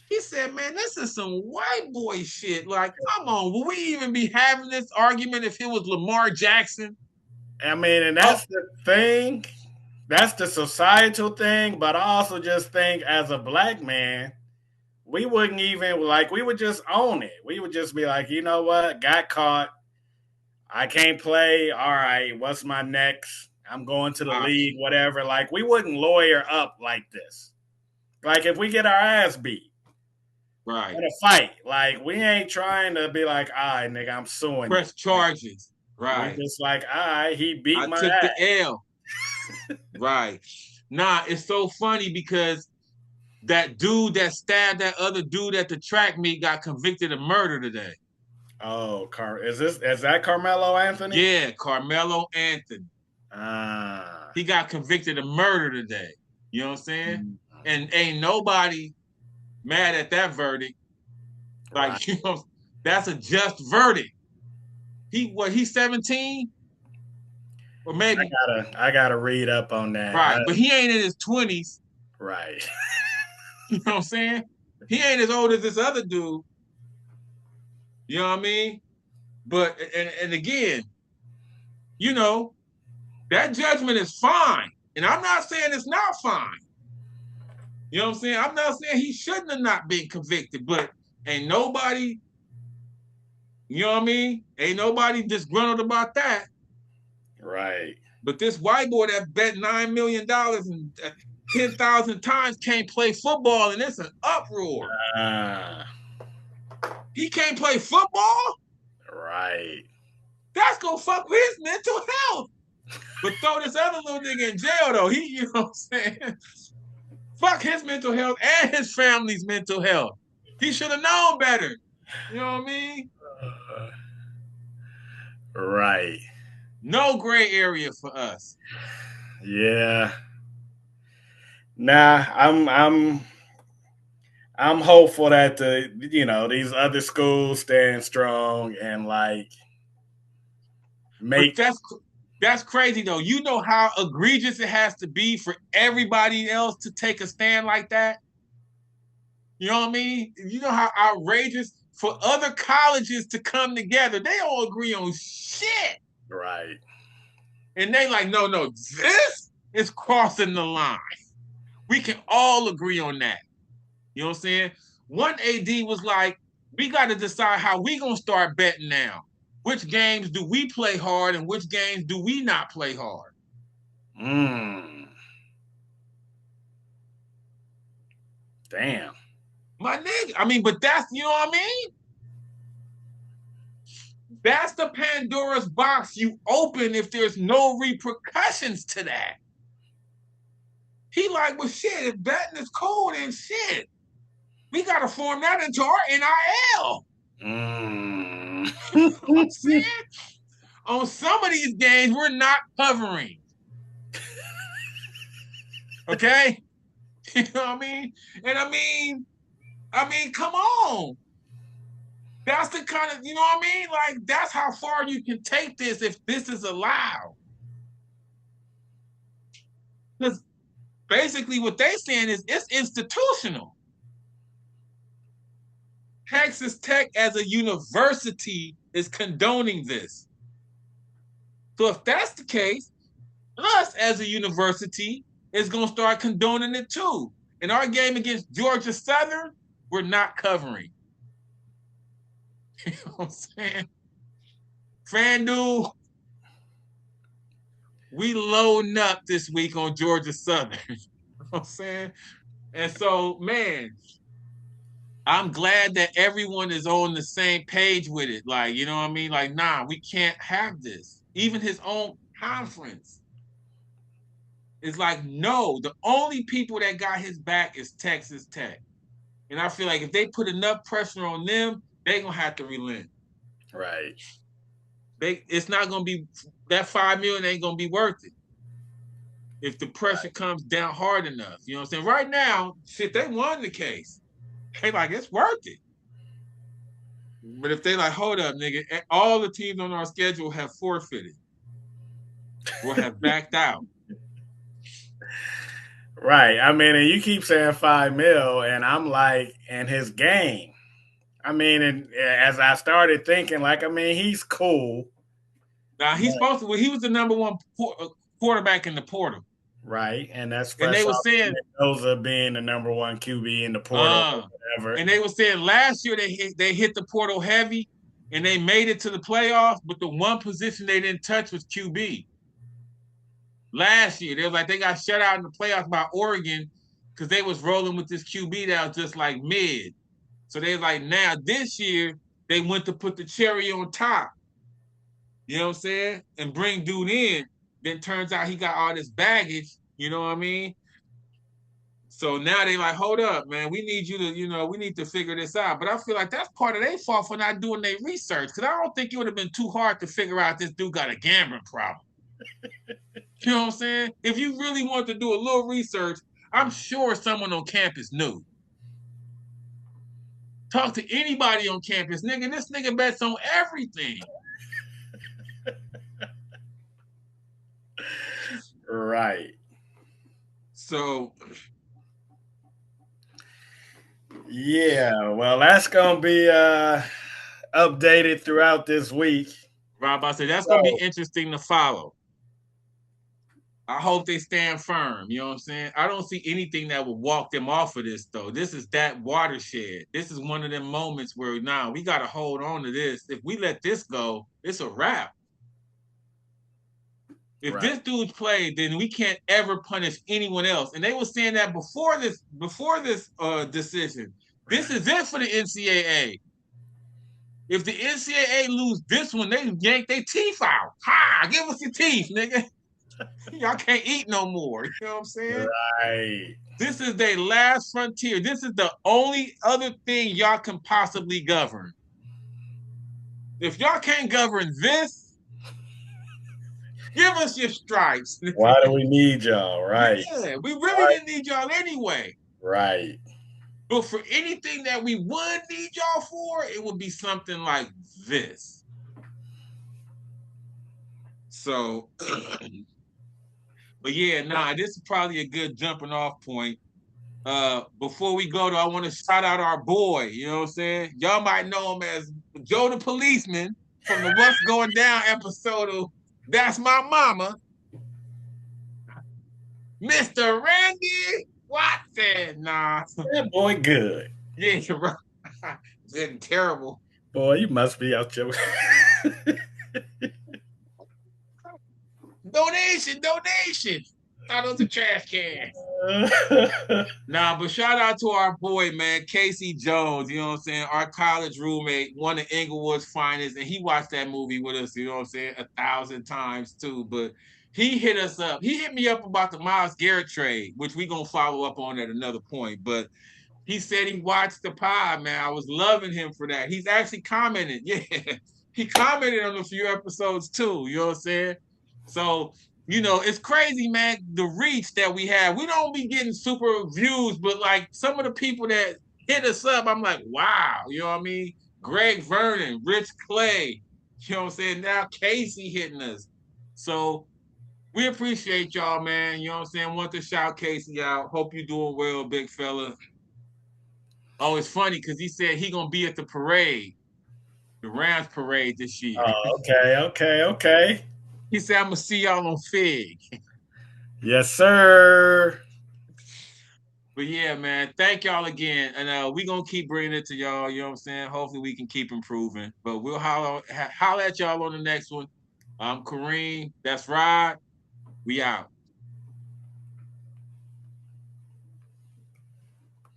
He said, man, this is some white boy shit. Like, come on, will we even be having this argument if it was Lamar Jackson? I mean, and that's the thing. That's the societal thing. But I also just think as a black man, we wouldn't even like, we would just own it. We would just be like, you know what? Got caught. I can't play. All right. What's my next? I'm going to the league, whatever. Like, we wouldn't lawyer up like this. Like, if we get our ass beat. Right. In a fight. Like, we ain't trying to be like, all right, nigga, I'm suing Press you. charges. Right. We just like, all right, he beat my took ass. the L. Right. Nah, it's so funny because that dude that stabbed that other dude at the track meet got convicted of murder today. Oh, is that Carmelo Anthony? Yeah, Carmelo Anthony. He got convicted of murder today. You know what I'm saying? Mm-hmm. And ain't nobody mad at that verdict. Like, right. You know, that's a just verdict. He's 17? Or maybe I gotta read up on that. Right, but he ain't in his 20s. Right. You know what I'm saying? He ain't as old as this other dude. You know what I mean? But and again, you know, that judgment is fine. And I'm not saying it's not fine. You know what I'm saying? I'm not saying he shouldn't have not been convicted, but ain't nobody, you know what I mean? Ain't nobody disgruntled about that. Right. But this white boy that bet $9 million and 10,000 times can't play football, and it's an uproar. He can't play football? Right. That's gonna fuck with his mental health. But throw this other little nigga in jail, though. You know what I'm saying? Fuck his mental health and his family's mental health. He should have known better. You know what I mean? Right. No gray area for us. Yeah. Nah, I'm hopeful that these other schools stand strong and like make. But that's crazy though. You know how egregious it has to be for everybody else to take a stand like that? You know what I mean? You know how outrageous for other colleges to come together. They all agree on shit. Right. And they like, no, this is crossing the line. We can all agree on that. You know what I'm saying? One AD was like, we got to decide how we going to start betting now. Which games do we play hard and which games do we not play hard? Damn. My nigga. I mean, but that's, you know what I mean? That's the Pandora's box you open if there's no repercussions to that. He like, well, shit, if betting is cool, then shit. We got to form that into our NIL. You know what I'm saying? On some of these games, we're not covering. Okay? You know what I mean? And I mean, come on. That's the kind of, you know what I mean? Like, that's how far you can take this if this is allowed. Because basically what they're saying is it's institutional. Texas Tech as a university is condoning this. So if that's the case, us as a university is going to start condoning it too. In our game against Georgia Southern, we're not covering. You know what I'm saying? FanDuel, we loading up this week on Georgia Southern. You know what I'm saying? And so, man, I'm glad that everyone is on the same page with it. Like, you know what I mean? Like, nah, we can't have this. Even his own conference is like, no, the only people that got his back is Texas Tech. And I feel like if they put enough pressure on them, they're going to have to relent. Right. It's not going to be, that $5 million ain't going to be worth it. if the pressure comes down hard enough. You know what I'm saying? Right now, shit, they won the case. They like, it's worth it. But if they like, hold up, nigga, all the teams on our schedule have forfeited or have backed out. Right. I mean, and you keep saying $5 million, and I'm like, and his game. I mean, and as I started thinking, like, I mean, he's cool. Now he's supposed to. Well, he was the number one quarterback in the portal. Right, and that's fresh. And they were saying Mendoza being the number one QB in the portal, whatever. And they were saying last year they hit the portal heavy, and they made it to the playoffs. But the one position they didn't touch was QB. Last year, they was like they got shut out in the playoffs by Oregon because they was rolling with this QB that was just like mid. So they was like, now this year they went to put the cherry on top. You know what I'm saying? And bring dude in. Then turns out he got all this baggage. You know what I mean? So now they like, hold up, man. We need you to, we need to figure this out. But I feel like that's part of their fault for not doing their research. Because I don't think it would have been too hard to figure out this dude got a gambling problem. You know what I'm saying? If you really want to do a little research, I'm sure someone on campus knew. Talk to anybody on campus. Nigga, this nigga bets on everything. Right. So, yeah, well, that's going to be updated throughout this week. Rob, I said that's going to be interesting to follow. I hope they stand firm. You know what I'm saying? I don't see anything that will walk them off of this, though. This is that watershed. This is one of them moments where now we got to hold on to this. If we let this go, it's a wrap. If this dude's played, then we can't ever punish anyone else. And they were saying that before this decision. This is it for the NCAA. If the NCAA lose this one, they yank their teeth out. Ha! Give us your teeth, nigga. Y'all can't eat no more. You know what I'm saying? Right. This is their last frontier. This is the only other thing y'all can possibly govern. If y'all can't govern this, give us your stripes. Why do we need y'all? Right. Yeah, we really didn't need y'all anyway. Right. But for anything that we would need y'all for, it would be something like this. So, but yeah, this is probably a good jumping off point. Before we go, though, I want to shout out our boy. You know what I'm saying? Y'all might know him as Joe the Policeman from the What's Going Down episode of That's My Mama. Mr. Randy Watson. Nah. That boy good. Yeah, you're right. It's getting terrible. Boy, you must be out your... Donation. Thought it was a trash can. But shout out to our boy, man, Casey Jones. You know what I'm saying? Our college roommate, one of Inglewood's finest, and he watched that movie with us, you know what I'm saying, 1,000 times too. But he hit us up. He hit me up about the Myles Garrett trade, which we're going to follow up on at another point. But he said he watched the pod, man. I was loving him for that. He's actually commented. Yeah, he commented on a few episodes too, you know what I'm saying? So, it's crazy, man, the reach that we have. We don't be getting super views, but like some of the people that hit us up, I'm like, wow, you know what I mean? Greg Vernon, Rich Clay, you know what I'm saying? Now Casey hitting us. So we appreciate y'all, man. You know what I'm saying? Want to shout Casey out. Hope you're doing well, big fella. Oh, it's funny because he said he gonna be at the parade, the Rams parade this year. Oh, okay. He said, I'm going to see y'all on Fig. Yes, sir. But yeah, man, thank y'all again. And we're going to keep bringing it to y'all. You know what I'm saying? Hopefully we can keep improving. But we'll holler at y'all on the next one. I'm Kareem. That's Rod. We out.